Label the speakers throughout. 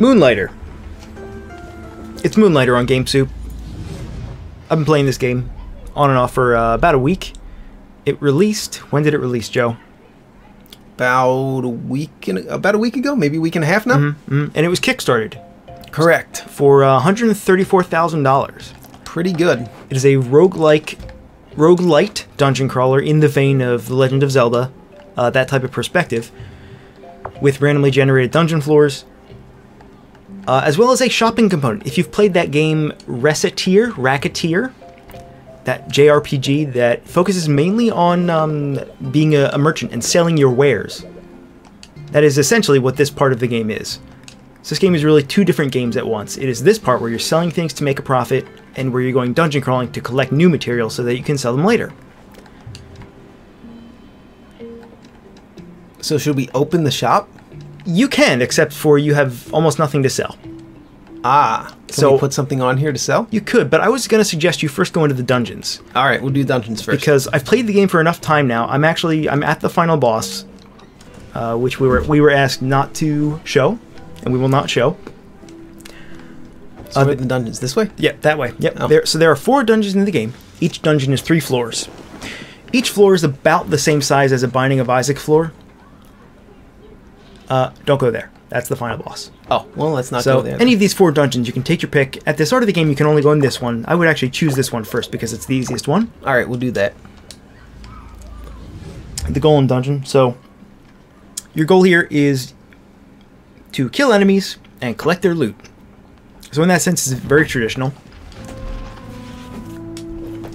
Speaker 1: Moonlighter. It's Moonlighter on GameSoup. I've been playing this game on and off for about a week. It released... When did it release, Joe?
Speaker 2: About a week ago, maybe a week and a half now.
Speaker 1: And it was kickstarted.
Speaker 2: Correct.
Speaker 1: For $134,000.
Speaker 2: Pretty good.
Speaker 1: It is a roguelite dungeon crawler in the vein of The Legend of Zelda, that type of perspective, with randomly generated dungeon floors, as well as a shopping component. If you've played that game Racketeer, that JRPG that focuses mainly on being a merchant and selling your wares, that is essentially what this part of the game is. So this game is really two different games at once. It is this part where you're selling things to make a profit, and where you're going dungeon crawling to collect new materials so that you can sell them later.
Speaker 2: So should we open the shop?
Speaker 1: You can, except for you have almost nothing to sell.
Speaker 2: Can we put something on here to sell?
Speaker 1: You could, but I was going to suggest you first go into the dungeons.
Speaker 2: All right, we'll do dungeons first.
Speaker 1: Because I've played the game for enough time now. I'm at the final boss, which we were asked not to show, and we will not show.
Speaker 2: So the dungeons this way?
Speaker 1: Yeah, that way. Yep.
Speaker 2: Oh.
Speaker 1: So there are 4 dungeons in the game. Each dungeon is 3 floors. Each floor is about the same size as a Binding of Isaac floor. Don't go there. That's the final boss.
Speaker 2: Oh, well, let's not
Speaker 1: go
Speaker 2: there.
Speaker 1: So any of these 4 dungeons, you can take your pick. At the start of the game, you can only go in this one. I would actually choose this one first because it's the easiest one.
Speaker 2: All right, we'll do that.
Speaker 1: The Golem dungeon. So your goal here is to kill enemies and collect their loot. So in that sense, it's very traditional.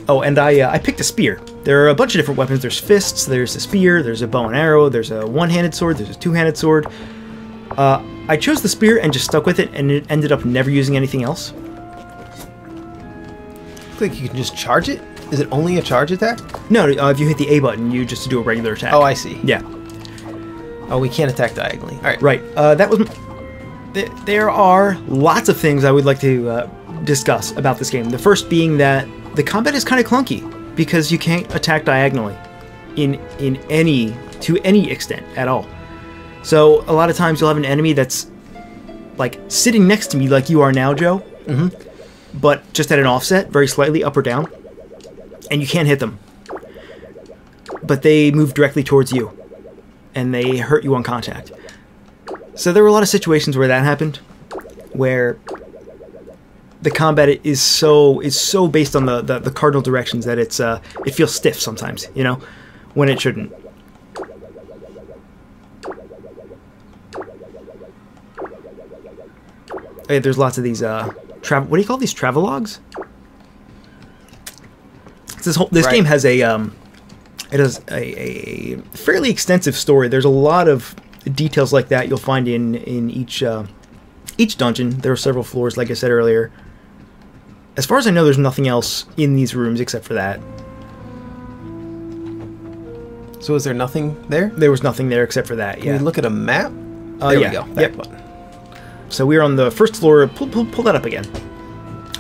Speaker 1: Oh, and I picked a spear. There are a bunch of different weapons. There's fists, there's a spear, there's a bow and arrow, there's a one-handed sword, there's a two-handed sword. I chose the spear and just stuck with it, and it ended up never using anything else.
Speaker 2: Looks like you can just charge it? Is it only a charge attack?
Speaker 1: No, if you hit the A button, you just do a regular attack.
Speaker 2: Oh, I see.
Speaker 1: Yeah.
Speaker 2: Oh, we can't attack diagonally. All right.
Speaker 1: Right. That was... There are lots of things I would like to discuss about this game. The first being that the combat is kind of clunky because you can't attack diagonally to any extent at all. So a lot of times you'll have an enemy that's like sitting next to me like you are now, Joe, but just at an offset, very slightly up or down, and you can't hit them. But they move directly towards you, and they hurt you on contact. So there were a lot of situations where that happened, where the combat is so based on the cardinal directions that it feels stiff sometimes, you know, when it shouldn't. Okay, there's lots of these what do you call these, travelogues? This game has a fairly extensive story. There's a lot of details like that you'll find in each dungeon. There are several floors, like I said earlier. As far as I know, there's nothing else in these rooms except for that.
Speaker 2: So is there nothing there?
Speaker 1: There was nothing there except for that, yeah.
Speaker 2: Can we look at a map? There we go.
Speaker 1: Yep. So we're on the first floor. Pull that up again.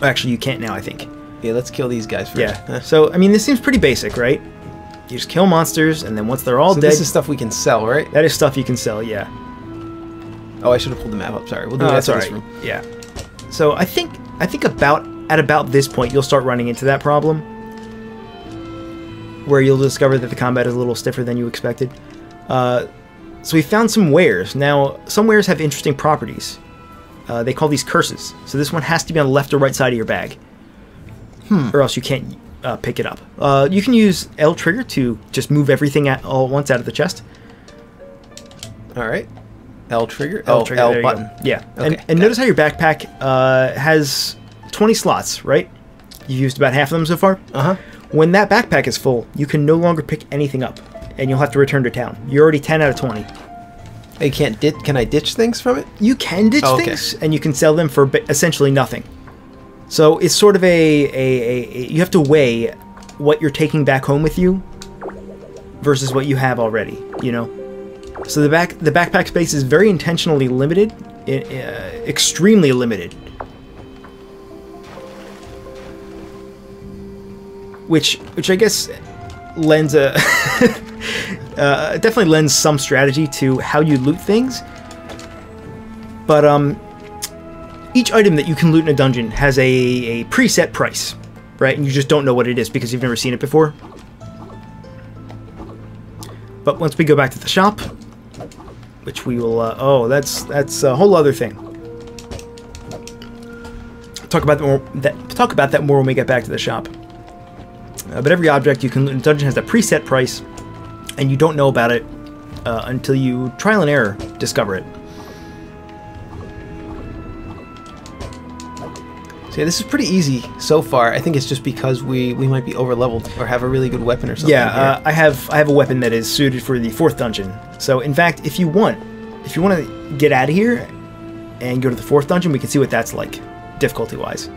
Speaker 1: Actually, you can't now, I think.
Speaker 2: Yeah, let's kill these guys first.
Speaker 1: Yeah. So, I mean, this seems pretty basic, right? You just kill monsters, and then once they're all dead...
Speaker 2: this is stuff we can sell, right?
Speaker 1: That is stuff you can sell, yeah.
Speaker 2: Oh, I should have pulled the map up. Sorry. We'll do that in this room.
Speaker 1: Yeah. So I think at about this point, you'll start running into that problem, where you'll discover that the combat is a little stiffer than you expected. So we found some wares. Now, some wares have interesting properties. They call these curses. So this one has to be on the left or right side of your bag. Or else you can't pick it up. You can use L trigger to just move everything all at once out of the chest.
Speaker 2: All right. L trigger?
Speaker 1: L trigger,
Speaker 2: L button.
Speaker 1: Yeah.
Speaker 2: Okay,
Speaker 1: and notice how your backpack has 20 slots, right? You've used about half of them so far. When that backpack is full, you can no longer pick anything up, and you'll have to return to town. You're already 10 out of 20.
Speaker 2: You can't can I ditch things from it?
Speaker 1: You can ditch things, and you can sell them for essentially nothing. So it's sort of you have to weigh what you're taking back home with you versus what you have already, you know? So the backpack space is very intentionally limited, extremely limited. Which I guess lends definitely lends some strategy to how you loot things. But each item that you can loot in a dungeon has a preset price, right? And you just don't know what it is because you've never seen it before. But once we go back to the shop, which we will, oh, that's a whole other thing. Talk about that more when we get back to the shop. But every object you can loot in a dungeon has a preset price, and you don't know about it until you trial and error discover it.
Speaker 2: So yeah, this is pretty easy so far. I think it's just because we might be over leveled or have a really good weapon or something.
Speaker 1: Yeah, I have a weapon that is suited for the 4th dungeon. So in fact, if you want to get out of here and go to the 4th dungeon, we can see what that's like, difficulty-wise.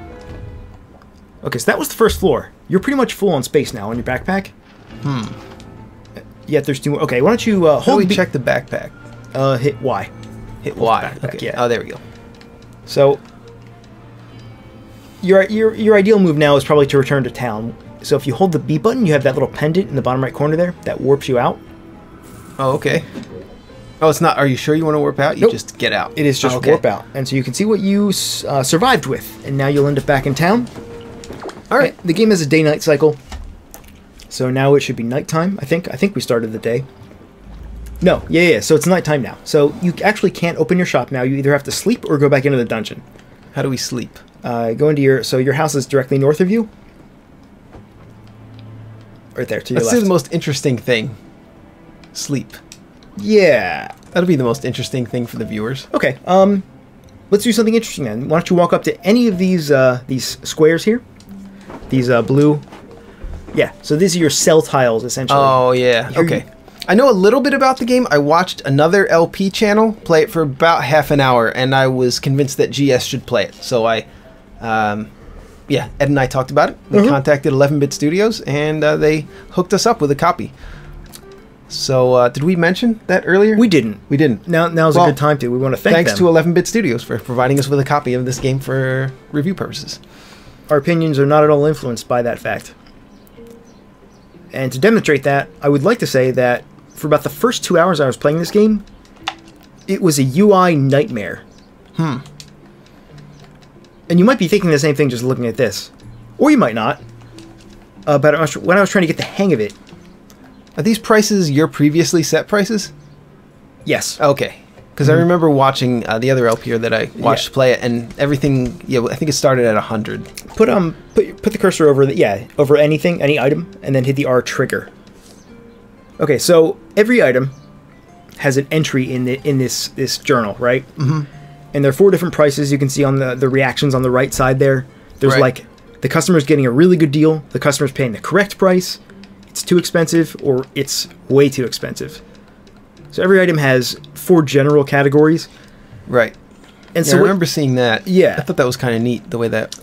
Speaker 1: Okay, so that was the first floor. You're pretty much full on space now on your backpack. Yeah, there's 2 more. Okay, why don't you hold?
Speaker 2: How do we check the backpack?
Speaker 1: Hit Y.
Speaker 2: Hit Y.
Speaker 1: Backpack,
Speaker 2: Okay.
Speaker 1: Yeah.
Speaker 2: Oh, there we go.
Speaker 1: So your ideal move now is probably to return to town. So if you hold the B button, you have that little pendant in the bottom right corner there that warps you out.
Speaker 2: Oh, okay. Oh, it's not. Are you sure you want to warp out? You
Speaker 1: Nope.
Speaker 2: just get out.
Speaker 1: It is just warp out, and so you can see what you survived with, and now you'll end up back in town.
Speaker 2: All right.
Speaker 1: The game has a day-night cycle, so now it should be nighttime. I think we started the day. No, yeah. So it's nighttime now. So you actually can't open your shop now. You either have to sleep or go back into the dungeon.
Speaker 2: How do we sleep?
Speaker 1: Go into your house is directly north of you. Right there, to your
Speaker 2: Let's
Speaker 1: left.
Speaker 2: do the most interesting thing. Sleep.
Speaker 1: Yeah.
Speaker 2: That'll be the most interesting thing for the viewers.
Speaker 1: Okay. Let's do something interesting then. Why don't you walk up to any of these squares here? These blue. Yeah. So these are your cell tiles essentially.
Speaker 2: Oh yeah. Okay. I know a little bit about the game. I watched another LP channel play it for about half an hour, and I was convinced that GS should play it. So Ed and I talked about it. We contacted 11-Bit Studios, and they hooked us up with a copy. So, did we mention that earlier?
Speaker 1: We didn't.
Speaker 2: We didn't.
Speaker 1: Now's a good time to. We want to thank them.
Speaker 2: Thanks to 11-Bit Studios for providing us with a copy of this game for review purposes.
Speaker 1: Our opinions are not at all influenced by that fact. And to demonstrate that, I would like to say that for about the first 2 hours I was playing this game, it was a UI nightmare. And you might be thinking the same thing just looking at this. Or you might not. But when I was trying to get the hang of it...
Speaker 2: Are these prices your previously set prices?
Speaker 1: Yes.
Speaker 2: Okay. Because I remember watching the other LPer that I watched play it, and everything, I think it started at 100.
Speaker 1: Put the cursor over over anything, any item, and then hit the R trigger. Okay, so every item has an entry in this journal, right? Mm-hmm. And there are 4 different prices you can see on the reactions on the right side there. There's like the customer's getting a really good deal, the customer's paying the correct price, it's too expensive, or it's way too expensive. So every item has 4 general categories.
Speaker 2: Right.
Speaker 1: And
Speaker 2: so I remember seeing that.
Speaker 1: Yeah.
Speaker 2: I thought that was kind of neat, the way that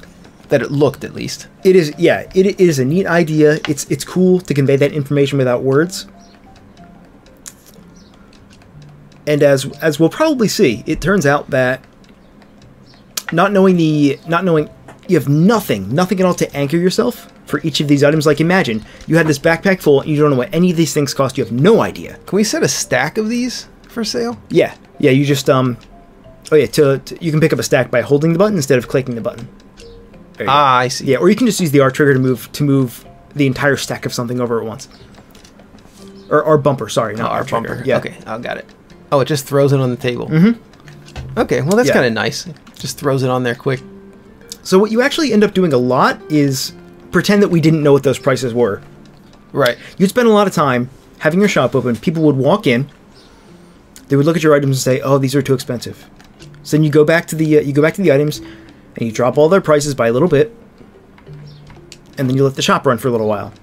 Speaker 2: it looked, at least.
Speaker 1: It is, yeah. It is a neat idea. It's cool to convey that information without words. And as we'll probably see, it turns out that not knowing you have nothing at all to anchor yourself for each of these items. Like imagine you had this backpack full and you don't know what any of these things cost. You have no idea.
Speaker 2: Can we set a stack of these for sale?
Speaker 1: Yeah. You just you can pick up a stack by holding the button instead of clicking the button.
Speaker 2: I see.
Speaker 1: Yeah, or you can just use the R trigger to move the entire stack of something over at once. Or R bumper, sorry, not R trigger.
Speaker 2: Bumper.
Speaker 1: Yeah.
Speaker 2: Okay, I got it. Oh, it just throws it on the table. Mm-hmm. Okay, well that's kind of nice. Just throws it on there quick.
Speaker 1: So what you actually end up doing a lot is pretend that we didn't know what those prices were.
Speaker 2: Right.
Speaker 1: You'd spend a lot of time having your shop open. People would walk in. They would look at your items and say, "Oh, these are too expensive." So then you go back to the items, and you drop all their prices by a little bit, and then you let the shop run for a little while,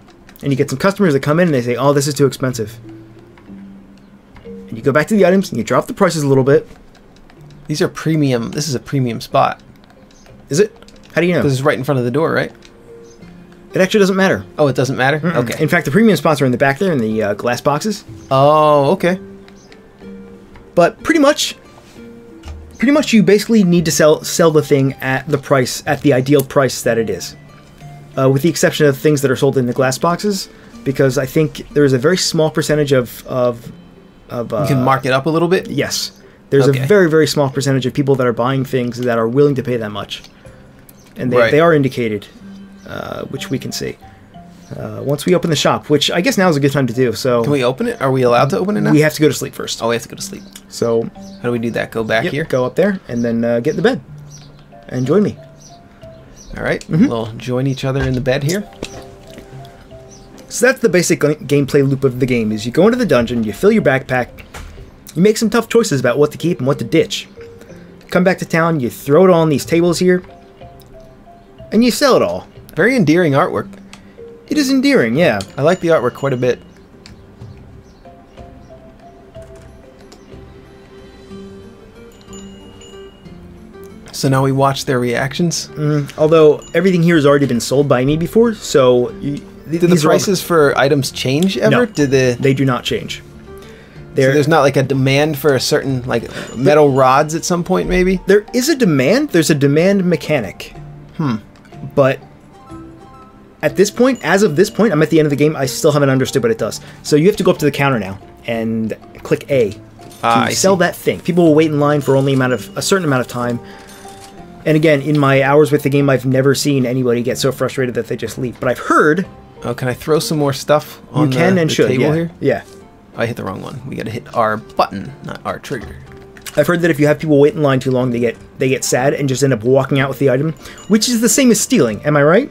Speaker 1: and you get some customers that come in and they say, "Oh, this is too expensive." And you go back to the items and you drop the prices a little bit.
Speaker 2: These are premium. This is a premium spot.
Speaker 1: Is it? How do you know?
Speaker 2: Because it's right in front of the door, right?
Speaker 1: It actually doesn't matter.
Speaker 2: Oh, it doesn't matter?
Speaker 1: Mm-mm.
Speaker 2: Okay.
Speaker 1: In fact, the premium spots are in the back there in the glass boxes.
Speaker 2: Oh, okay.
Speaker 1: But pretty much you basically need to sell the thing at the ideal price that it is. With the exception of things that are sold in the glass boxes, because I think there is a very small percentage of
Speaker 2: you can mark it up a little bit?
Speaker 1: Yes. There's
Speaker 2: Okay.
Speaker 1: a very, very small percentage of people that are buying things that are willing to pay that much. And
Speaker 2: Right.
Speaker 1: they are indicated, which we can see. Once we open the shop, which I guess now is a good time to do. So
Speaker 2: Can we open it? Are we allowed to open it now?
Speaker 1: we have to go to sleep first.
Speaker 2: Oh, we have to go to sleep.
Speaker 1: So
Speaker 2: How do we do that? Go back
Speaker 1: yep,
Speaker 2: here?
Speaker 1: go up there and then get in the bed and join me.
Speaker 2: All right.
Speaker 1: Mm-hmm.
Speaker 2: We'll join each other in the bed here.
Speaker 1: So that's the basic gameplay loop of the game. Is you go into the dungeon, you fill your backpack, you make some tough choices about what to keep and what to ditch. Come back to town, you throw it all on these tables here, and you sell it all.
Speaker 2: Very endearing artwork.
Speaker 1: It is endearing, yeah.
Speaker 2: I like the artwork quite a bit. So now we watch their reactions.
Speaker 1: Although everything here has already been sold by me before, so
Speaker 2: Did the prices for items change ever?
Speaker 1: No.
Speaker 2: Did the
Speaker 1: they do not change.
Speaker 2: so there's not like a demand for a certain like metal rods at some point maybe?
Speaker 1: There is a demand. There's a demand mechanic. But at this point, as of this point, I'm at the end of the game. I still haven't understood what it does. So you have to go up to the counter now and click A to
Speaker 2: I
Speaker 1: sell
Speaker 2: see.
Speaker 1: that thing. People will wait in line for only a certain amount of time. And again, in my hours with the game, I've never seen anybody get so frustrated that they just leave. But I've heard
Speaker 2: Oh, can I throw some more stuff on
Speaker 1: you can and
Speaker 2: the
Speaker 1: should.
Speaker 2: table
Speaker 1: Yeah.
Speaker 2: here?
Speaker 1: Yeah.
Speaker 2: I hit the wrong one. We got to hit R button, not R trigger.
Speaker 1: I've heard that if you have people wait in line too long, they get sad and just end up walking out with the item, which is the same as stealing. Am I right?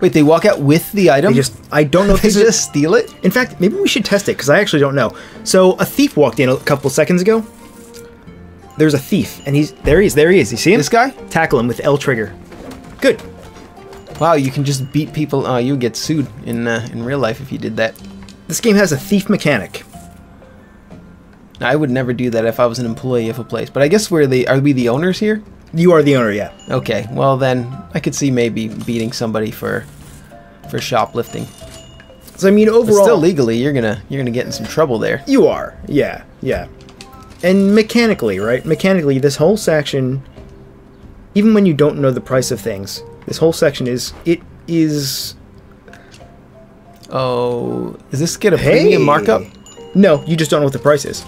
Speaker 2: Wait, they walk out with the item?
Speaker 1: I don't know if
Speaker 2: They
Speaker 1: this is.
Speaker 2: just steal it?
Speaker 1: In fact, maybe we should test it because I actually don't know. So a thief walked in a couple seconds ago. There's a thief, and there he is. You see him?
Speaker 2: This guy?
Speaker 1: Tackle him with L trigger. Good.
Speaker 2: Wow, you can just beat people. Oh, you would get sued in real life if you did that.
Speaker 1: This game has a thief mechanic.
Speaker 2: I would never do that if I was an employee of a place. But I guess are we the owners here?
Speaker 1: You are the owner, yeah.
Speaker 2: Okay, well then I could see maybe beating somebody for shoplifting.
Speaker 1: So I mean,
Speaker 2: But
Speaker 1: overall,
Speaker 2: still legally, you're gonna get in some trouble there.
Speaker 1: you are. Yeah, yeah. And mechanically, right? Mechanically, this whole section, even when you don't know the price of things, this whole section is.
Speaker 2: Oh, does this get a premium markup?
Speaker 1: No, you just don't know what the price is.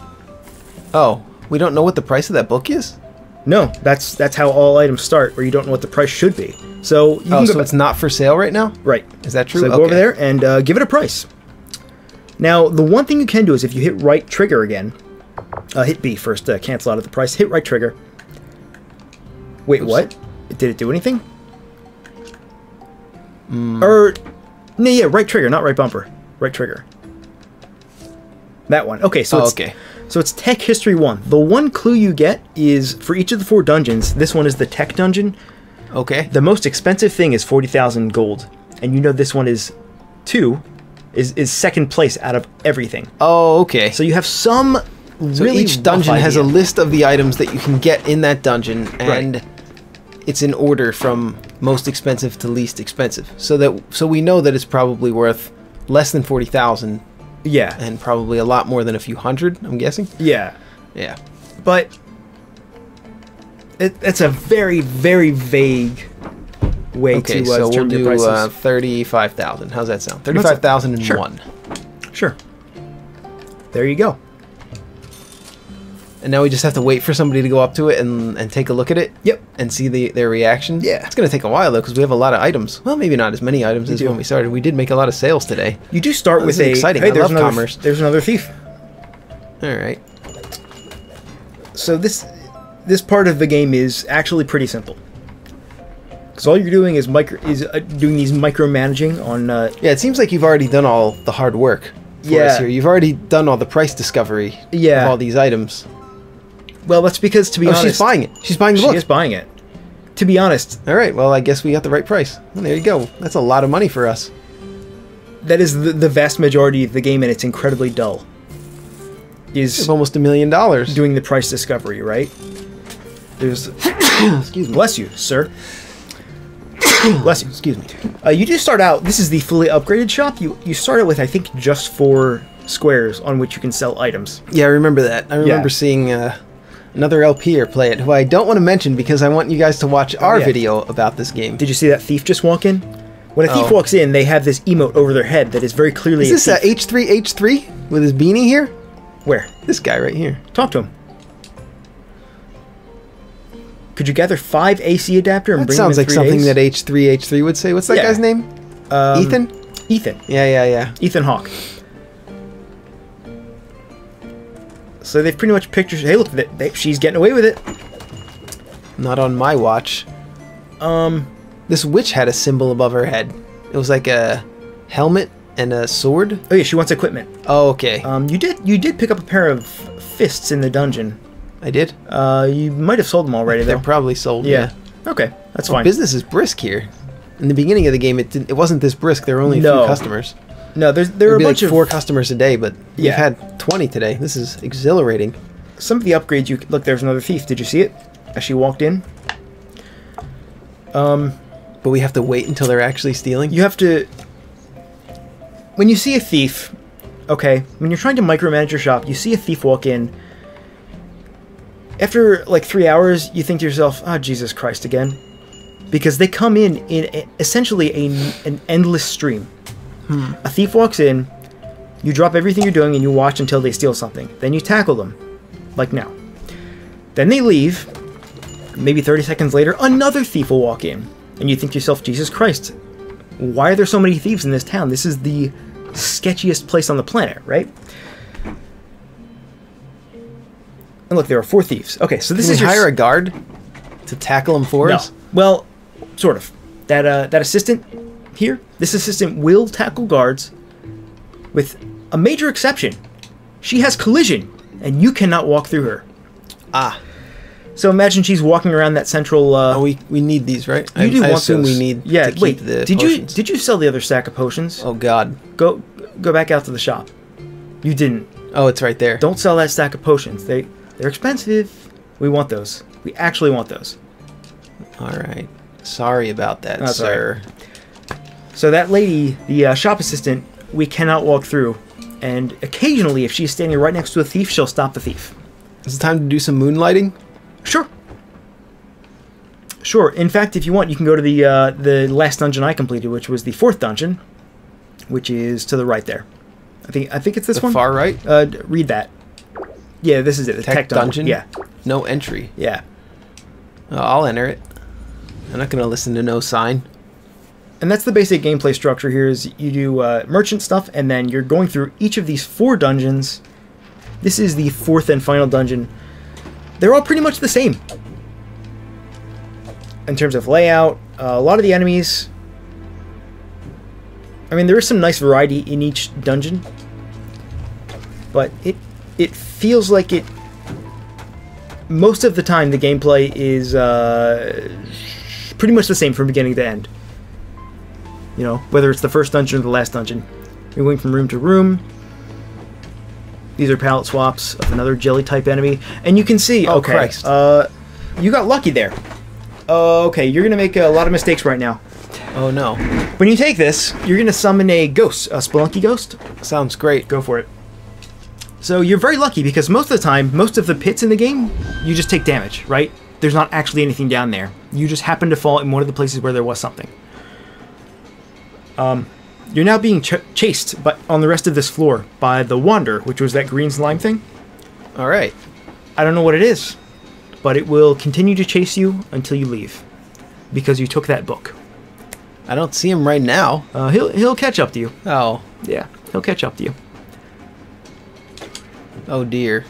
Speaker 2: Oh, we don't know what the price of that book is?
Speaker 1: No, that's how all items start, where you don't know what the price should be. So you
Speaker 2: Oh,
Speaker 1: can go
Speaker 2: so it's not for sale right now?
Speaker 1: right.
Speaker 2: Is that true?
Speaker 1: So go over there and give it a price. Now, the one thing you can do is if you hit right trigger again, hit B first to cancel out of the price. Hit right trigger. Wait,
Speaker 2: Oops.
Speaker 1: what? Did it do anything? Or no, yeah, right trigger, not right bumper. Right trigger. That one. Okay, so it's
Speaker 2: okay.
Speaker 1: So it's Tech History 1. The one clue you get is for each of the 4 dungeons, this one is the Tech Dungeon.
Speaker 2: Okay.
Speaker 1: The most expensive thing is 40,000 gold. And you know this one is second place out of everything.
Speaker 2: Oh, okay.
Speaker 1: So you have some
Speaker 2: So
Speaker 1: really
Speaker 2: each dungeon
Speaker 1: rough
Speaker 2: has a
Speaker 1: idea.
Speaker 2: list of the items that you can get in that dungeon, and
Speaker 1: Right.
Speaker 2: it's in order from most expensive to least expensive. So we know that it's probably worth less than 40,000
Speaker 1: Yeah.
Speaker 2: and probably a lot more than a few hundred, I'm guessing.
Speaker 1: Yeah.
Speaker 2: Yeah.
Speaker 1: But it's a very, very vague way
Speaker 2: Okay,
Speaker 1: to
Speaker 2: so we'll
Speaker 1: determine the
Speaker 2: do
Speaker 1: prices.
Speaker 2: 35,000. How's that sound? 35,001.
Speaker 1: Sure. There you go.
Speaker 2: And now we just have to wait for somebody to go up to it and take a look at it?
Speaker 1: Yep.
Speaker 2: And see their reaction?
Speaker 1: Yeah.
Speaker 2: It's going to take a while, though, because we have a lot of items. Well, maybe not as many items as
Speaker 1: do.
Speaker 2: when we started. We did make a lot of sales today.
Speaker 1: You do start
Speaker 2: Oh,
Speaker 1: with
Speaker 2: this is
Speaker 1: a
Speaker 2: exciting.
Speaker 1: Hey,
Speaker 2: I
Speaker 1: there's
Speaker 2: love commerce.
Speaker 1: There's another thief.
Speaker 2: All right.
Speaker 1: So this part of the game is actually pretty simple. Because all you're doing is doing these micromanaging on.
Speaker 2: Yeah, it seems like you've already done all the hard work for us
Speaker 1: Yeah.
Speaker 2: here. You've already done all the price discovery
Speaker 1: Yeah.
Speaker 2: of all these items.
Speaker 1: Well, that's because to be honest,
Speaker 2: she's buying it. She's buying the book.
Speaker 1: She is buying it. To be honest,
Speaker 2: All right, well, I guess we got the right price. Well, there you go. That's a lot of money for us.
Speaker 1: that is the vast majority of the game, and it's incredibly dull.
Speaker 2: It's
Speaker 1: Is
Speaker 2: almost $1 million.
Speaker 1: doing the price discovery, right? There's.
Speaker 2: Excuse me.
Speaker 1: Bless you, sir. Bless you.
Speaker 2: Excuse me.
Speaker 1: You do start out. This is the fully upgraded shop. You start out with, I think, just 4 squares on which you can sell items.
Speaker 2: Yeah, I remember that. I remember
Speaker 1: Yeah.
Speaker 2: seeing another LPer play it, who I don't want to mention because I want you guys to watch our
Speaker 1: yeah.
Speaker 2: video about this game.
Speaker 1: Did you see that thief just walk in? When a thief
Speaker 2: Oh.
Speaker 1: walks in, they have this emote over their head that is very clearly.
Speaker 2: Is this
Speaker 1: a thief.
Speaker 2: H3H3 with his beanie here?
Speaker 1: Where?
Speaker 2: This guy right here.
Speaker 1: Talk to him. Could you gather 5 AC adapter and
Speaker 2: That
Speaker 1: bring
Speaker 2: sounds
Speaker 1: them in
Speaker 2: like
Speaker 1: 3
Speaker 2: something
Speaker 1: days?
Speaker 2: that H3 would say. What's that
Speaker 1: Yeah.
Speaker 2: guy's name? Ethan?
Speaker 1: Ethan.
Speaker 2: Yeah.
Speaker 1: Ethan Hawke. So they've pretty much pictured. Hey, look, she's getting away with it.
Speaker 2: Not on my watch. This witch had a symbol above her head. It was like a helmet and a sword.
Speaker 1: Oh yeah, she wants equipment.
Speaker 2: Oh, okay.
Speaker 1: You did pick up a pair of fists in the dungeon.
Speaker 2: I did.
Speaker 1: You might have sold them already.
Speaker 2: They're
Speaker 1: Though.
Speaker 2: probably sold.
Speaker 1: Yeah. Okay, that's fine.
Speaker 2: Business is brisk here. In the beginning of the game, it wasn't this brisk. There were only a few customers.
Speaker 1: No, there are a bunch
Speaker 2: like
Speaker 1: of
Speaker 2: 4 customers a day, but
Speaker 1: Yeah.
Speaker 2: you've had 20 today. This is exhilarating.
Speaker 1: Some of the upgrades. Look, there's another thief. Did you see it as she walked in?
Speaker 2: But we have to wait until they're actually stealing.
Speaker 1: You have to. When you see a thief, okay, when you're trying to micromanage your shop, you see a thief walk in. After like 3 hours, you think to yourself, "Oh, Jesus Christ, again," because they come in essentially an endless stream. A thief walks in, you drop everything you're doing, and you watch until they steal something. Then you tackle them, like now. Then they leave. Maybe 30 seconds later, another thief will walk in, and you think to yourself, "Jesus Christ, why are there so many thieves in this town? This is the sketchiest place on the planet, right?" And look, there are 4 thieves. Okay, so this
Speaker 2: Can
Speaker 1: is
Speaker 2: we
Speaker 1: your
Speaker 2: hire a guard to tackle them for
Speaker 1: No.
Speaker 2: us?
Speaker 1: Well, sort of. That assistant here, this assistant will tackle guards, with a major exception. She has collision, and you cannot walk through her.
Speaker 2: Ah.
Speaker 1: So imagine she's walking around that central.
Speaker 2: We need these, right?
Speaker 1: You do
Speaker 2: I
Speaker 1: want
Speaker 2: assume
Speaker 1: those.
Speaker 2: we need.
Speaker 1: Yeah.
Speaker 2: to keep
Speaker 1: Wait.
Speaker 2: the
Speaker 1: Did
Speaker 2: potions.
Speaker 1: you sell the other stack of potions?
Speaker 2: Oh God.
Speaker 1: Go back out to the shop. You didn't.
Speaker 2: Oh, it's right there.
Speaker 1: Don't sell that stack of potions. They're expensive. We want those. We actually want those.
Speaker 2: All right. Sorry about that,
Speaker 1: That's
Speaker 2: sir.
Speaker 1: So that lady, the shop assistant, we cannot walk through. And occasionally, if she's standing right next to a thief, she'll stop the thief.
Speaker 2: Is it time to do some moonlighting?
Speaker 1: Sure. Sure. In fact, if you want, you can go to the last dungeon I completed, which was the 4th dungeon, which is to the right there. I think it's this
Speaker 2: The
Speaker 1: one.
Speaker 2: far right?
Speaker 1: Read that. Yeah, this is it. The tech dungeon. Yeah.
Speaker 2: No entry.
Speaker 1: Yeah.
Speaker 2: Oh, I'll enter it. I'm not going to listen to no sign.
Speaker 1: And that's the basic gameplay structure here. Is you do merchant stuff, and then you're going through each of these 4 dungeons. This is the 4th and final dungeon. They're all pretty much the same in terms of layout. A lot of the enemies. I mean, there is some nice variety in each dungeon, but it feels like it. Most of the time, the gameplay is pretty much the same from beginning to end. You know, whether it's the first dungeon or the last dungeon. You're going from room to room. These are palette swaps of another jelly-type enemy. And you can see,
Speaker 2: Oh,
Speaker 1: okay,
Speaker 2: Christ.
Speaker 1: you got lucky there. Okay, you're going to make a lot of mistakes right now.
Speaker 2: Oh no.
Speaker 1: When you take this, you're going to summon a ghost, a Spelunky ghost.
Speaker 2: Sounds great.
Speaker 1: Go for it. So you're very lucky because most of the time, most of the pits in the game, you just take damage, right? There's not actually anything down there. You just happen to fall in one of the places where there was something. You're now being chased on the rest of this floor by the Wander, which was that green slime thing.
Speaker 2: All right.
Speaker 1: I don't know what it is, but it will continue to chase you until you leave, because you took that book.
Speaker 2: I don't see him right now.
Speaker 1: He'll catch up to you.
Speaker 2: Oh.
Speaker 1: Yeah, he'll catch up to you.
Speaker 2: Oh dear.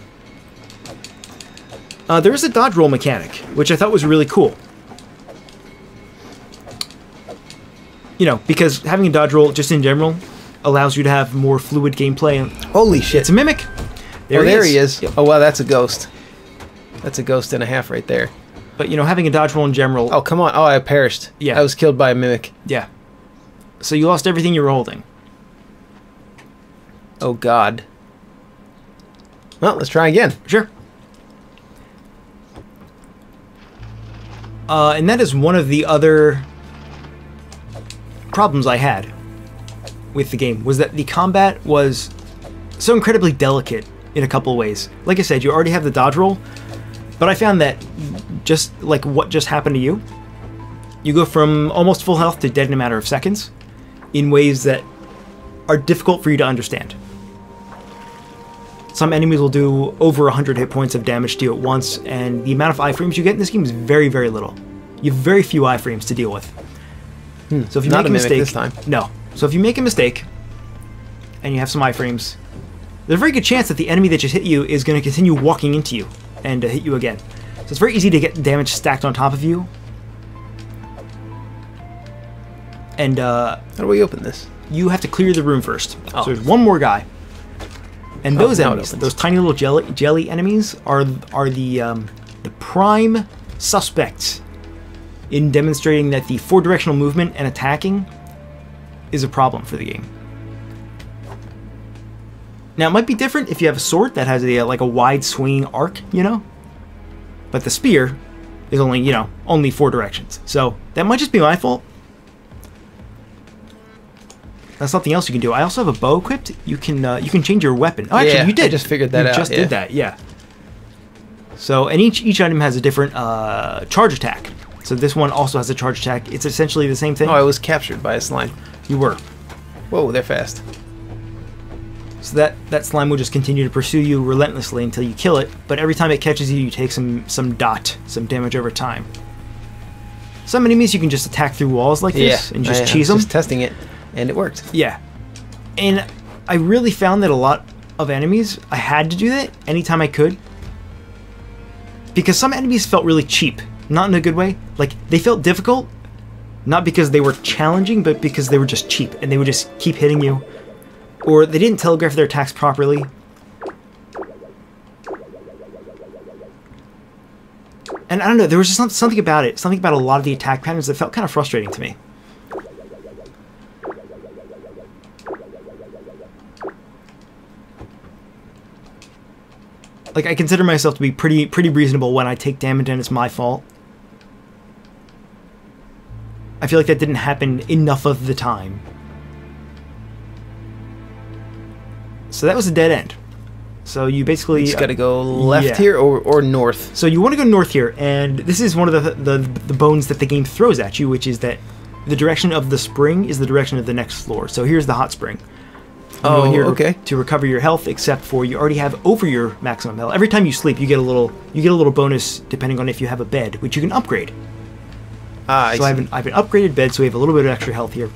Speaker 1: There is a dodge roll mechanic, which I thought was really cool. You know, because having a dodge roll just in general allows you to have more fluid gameplay.
Speaker 2: Holy shit.
Speaker 1: It's a mimic.
Speaker 2: There he is.
Speaker 1: Yep.
Speaker 2: Oh wow, that's a ghost. That's a ghost and a half right there.
Speaker 1: But, you know, having a dodge roll in general...
Speaker 2: Oh, come on. Oh, I perished.
Speaker 1: Yeah.
Speaker 2: I was killed by a mimic.
Speaker 1: Yeah. So you lost everything you were holding.
Speaker 2: Oh God. Well, let's try again.
Speaker 1: Sure. And that is one of the other problems I had with the game, was that the combat was so incredibly delicate in a couple of ways. Like I said, you already have the dodge roll, but I found that just like what just happened to you, you go from almost full health to dead in a matter of seconds in ways that are difficult for you to understand. Some enemies will do over 100 hit points of damage to you at once, and the amount of iframes you get in this game is very, very little. You have very few iframes to deal with. So if you make a mistake
Speaker 2: this time.
Speaker 1: No. So if you make a mistake and you have some iframes, there's a very good chance that the enemy that just hit you is going to continue walking into you and hit you again. So it's very easy to get damage stacked on top of you. And
Speaker 2: how do we open this?
Speaker 1: You have to clear the room first.
Speaker 2: Oh.
Speaker 1: So there's one more guy. And those
Speaker 2: now it
Speaker 1: enemies,
Speaker 2: opens.
Speaker 1: those tiny little jelly enemies, are the prime suspects in demonstrating that the 4-directional movement and attacking is a problem for the game. Now, it might be different if you have a sword that has like a wide swinging arc, you know? But the spear is only, you know, only 4 directions. So that might just be my fault. That's something else you can do. I also have a bow equipped. You can change your weapon. Oh, actually,
Speaker 2: Yeah,
Speaker 1: you did.
Speaker 2: I just figured that out.
Speaker 1: You just
Speaker 2: yeah.
Speaker 1: did that, yeah. So, and each item has a different charge attack. So this one also has a charge attack. It's essentially the same thing.
Speaker 2: Oh, I was captured by a slime.
Speaker 1: You were.
Speaker 2: Whoa, they're fast.
Speaker 1: So that slime will just continue to pursue you relentlessly until you kill it. But every time it catches you, you take some damage over time. Some enemies you can just attack through walls like this and just cheese them.
Speaker 2: Just testing it, and it worked.
Speaker 1: Yeah. And I really found that a lot of enemies, I had to do that anytime I could. Because some enemies felt really cheap. Not in a good way. Like, they felt difficult, not because they were challenging, but because they were just cheap, and they would just keep hitting you. Or they didn't telegraph their attacks properly. And I don't know, there was just something about it, something about a lot of the attack patterns that felt kind of frustrating to me. Like, I consider myself to be pretty reasonable when I take damage and it's my fault. I feel like that didn't happen enough of the time. So that was a dead end. So you basically...
Speaker 2: You just gotta go left
Speaker 1: yeah.
Speaker 2: here or north.
Speaker 1: So you want to go north here, and this is one of the bones that the game throws at you, which is that the direction of the spring is the direction of the next floor. So here's the hot spring. You go in here
Speaker 2: okay.
Speaker 1: to recover your health, except for you already have over your maximum health. Every time you sleep, you get a little bonus depending on if you have a bed, which you can upgrade. So I have an upgraded bed, so we have a little bit of extra health here.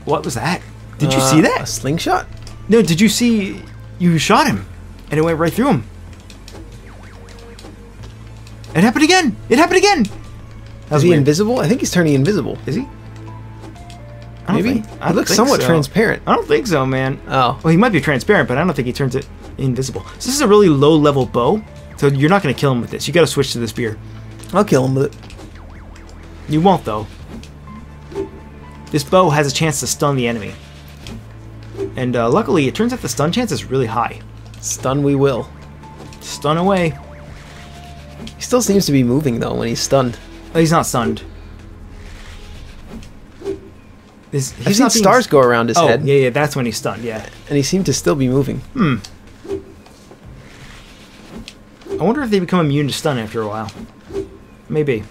Speaker 1: What was that? Did you see that?
Speaker 2: A slingshot?
Speaker 1: No, did you see... You shot him, and it went right through him. It happened again! It happened again!
Speaker 2: Is he invisible? I think he's turning invisible.
Speaker 1: Is he?
Speaker 2: Maybe? He looks somewhat transparent.
Speaker 1: I don't think so, man.
Speaker 2: Oh.
Speaker 1: Well, he might be transparent, but I don't think he turns it invisible. So this is a really low-level bow, so you're not going to kill him with this. You got to switch to the spear.
Speaker 2: I'll kill him with it.
Speaker 1: You won't, though. This bow has a chance to stun the enemy. And luckily, it turns out the stun chance is really high.
Speaker 2: Stun we will.
Speaker 1: Stun away.
Speaker 2: He still seems to be moving, though, when he's stunned.
Speaker 1: Oh, he's not stunned. I've
Speaker 2: seen stars go around his head.
Speaker 1: Yeah, that's when he's stunned, yeah.
Speaker 2: And he seemed to still be moving.
Speaker 1: I wonder if they become immune to stun after a while. Maybe.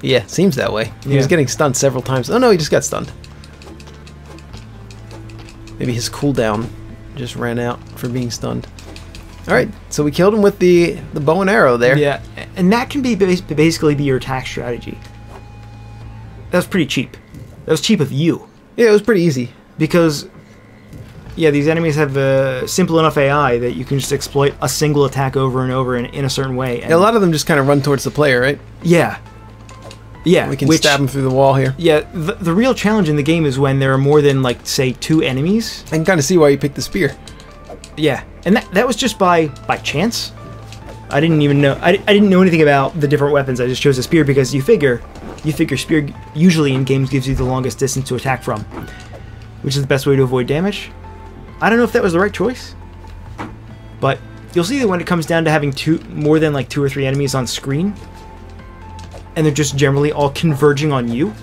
Speaker 2: Yeah, seems that way. He was getting stunned several times. Oh no, he just got stunned. Maybe his cooldown just ran out for being stunned. Alright, so we killed him with the bow and arrow there.
Speaker 1: Yeah, and that can be basically be your attack strategy. That was pretty cheap. That was cheap of you.
Speaker 2: Yeah, it was pretty easy.
Speaker 1: Because, yeah, these enemies have a simple enough AI that you can just exploit a single attack over and over in a certain way. And
Speaker 2: yeah, a lot of them just kind of run towards the player, right?
Speaker 1: Yeah. Yeah.
Speaker 2: We can stab them through the wall here.
Speaker 1: Yeah, the real challenge in the game is when there are more than, like, say, 2 enemies.
Speaker 2: I can kind of see why you picked the spear.
Speaker 1: Yeah, and that was just by chance. I didn't even know. I didn't know anything about the different weapons. I just chose a spear because you figure spear usually in games gives you the longest distance to attack from, which is the best way to avoid damage. I don't know if that was the right choice, but you'll see that when it comes down to having more than like 2 or 3 enemies on screen, and they're just generally all converging on you,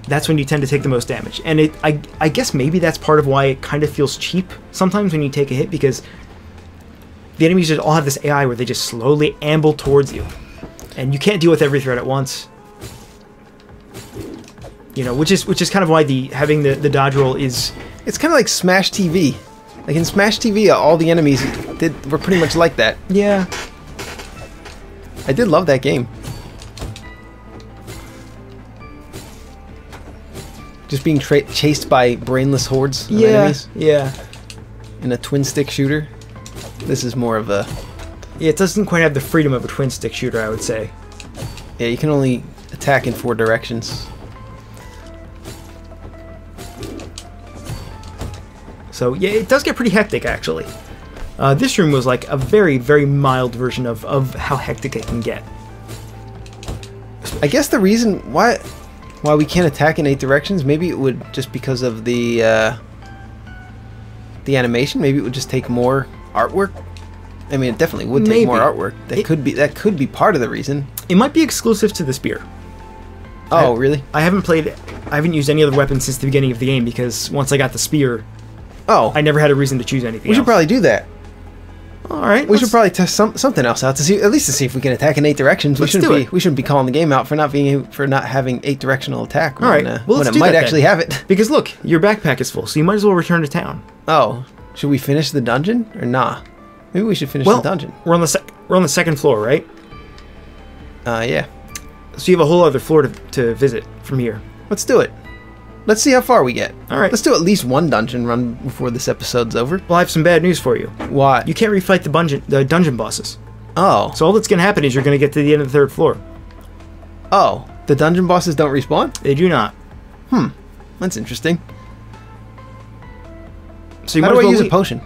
Speaker 1: that's when you tend to take the most damage. And I guess maybe that's part of why it kind of feels cheap sometimes when you take a hit, because the enemies just all have this AI where they just slowly amble towards you. And you can't deal with every threat at once. You know, which is kind of why having the dodge roll is...
Speaker 2: It's kind of like Smash TV. Like in Smash TV, all the enemies were pretty much like that.
Speaker 1: Yeah.
Speaker 2: I did love that game. Just being chased by brainless hordes of enemies.
Speaker 1: Yeah.
Speaker 2: In a twin stick shooter. This is more of a...
Speaker 1: Yeah, it doesn't quite have the freedom of a twin stick shooter, I would say.
Speaker 2: Yeah, you can only attack in 4 directions.
Speaker 1: So yeah, it does get pretty hectic actually. This room was like a very, very mild version of how hectic it can get.
Speaker 2: I guess the reason why we can't attack in 8 directions, maybe it would just because of the animation. Maybe it would just take more artwork. I mean, it definitely would take more artwork. That could be part of the reason.
Speaker 1: It might be exclusive to the spear.
Speaker 2: Oh, really?
Speaker 1: I haven't used any other weapon since the beginning of the game because once I got the spear, I never had a reason to choose anything.
Speaker 2: We should probably do that.
Speaker 1: All right.
Speaker 2: We should probably test something else out to see, at least to see if we can attack in 8 directions. We shouldn't be calling the game out for not having 8 directional attack.
Speaker 1: All right.
Speaker 2: When it might actually have it.
Speaker 1: Because look, your backpack is full, so you might as well return to town.
Speaker 2: Oh, should we finish the dungeon or nah? Maybe we should finish the dungeon.
Speaker 1: We're on the second floor, right?
Speaker 2: Yeah.
Speaker 1: So you have a whole other floor to visit from here.
Speaker 2: Let's do it. Let's see how far we get.
Speaker 1: All right.
Speaker 2: Let's do at least one dungeon run before this episode's over.
Speaker 1: Well, I have some bad news for you.
Speaker 2: What?
Speaker 1: You can't refight the dungeon bosses.
Speaker 2: Oh.
Speaker 1: So all that's going to happen is you're going to get to the end of the 3rd floor.
Speaker 2: Oh. The dungeon bosses don't respawn?
Speaker 1: They do not.
Speaker 2: That's interesting.
Speaker 1: So you
Speaker 2: how
Speaker 1: might
Speaker 2: do I
Speaker 1: as well
Speaker 2: use a potion?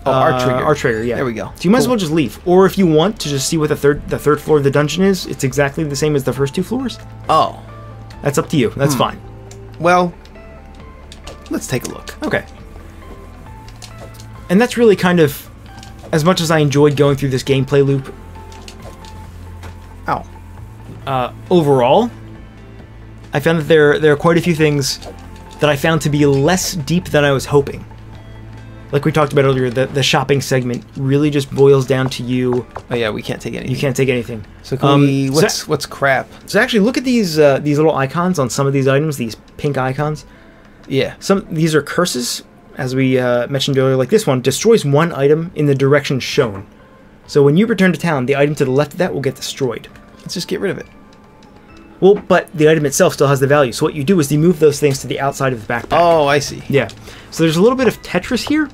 Speaker 2: Oh, R-trigger.
Speaker 1: R-trigger, yeah.
Speaker 2: There we go.
Speaker 1: So you might as well just leave. Or if you want to just see what the third floor of the dungeon is, it's exactly the same as the first 2 floors.
Speaker 2: Oh.
Speaker 1: That's up to you. That's fine.
Speaker 2: Well, let's take a look.
Speaker 1: Okay. And that's really kind of, as much as I enjoyed going through this gameplay loop. Overall, I found that there are quite a few things that I found to be less deep than I was hoping. Like we talked about earlier, the shopping segment really just boils down to you.
Speaker 2: Oh yeah, we can't take anything.
Speaker 1: You can't take anything.
Speaker 2: So can we, what's crap?
Speaker 1: So actually, look at these little icons on some of these items. These pink icons.
Speaker 2: Yeah.
Speaker 1: These are curses, as we mentioned earlier. Like this one destroys one item in the direction shown. So when you return to town, the item to the left of that will get destroyed.
Speaker 2: Let's just get rid of it.
Speaker 1: Well, but the item itself still has the value. So what you do is you move those things to the outside of the backpack.
Speaker 2: Oh, I see.
Speaker 1: Yeah. So there's a little bit of Tetris here.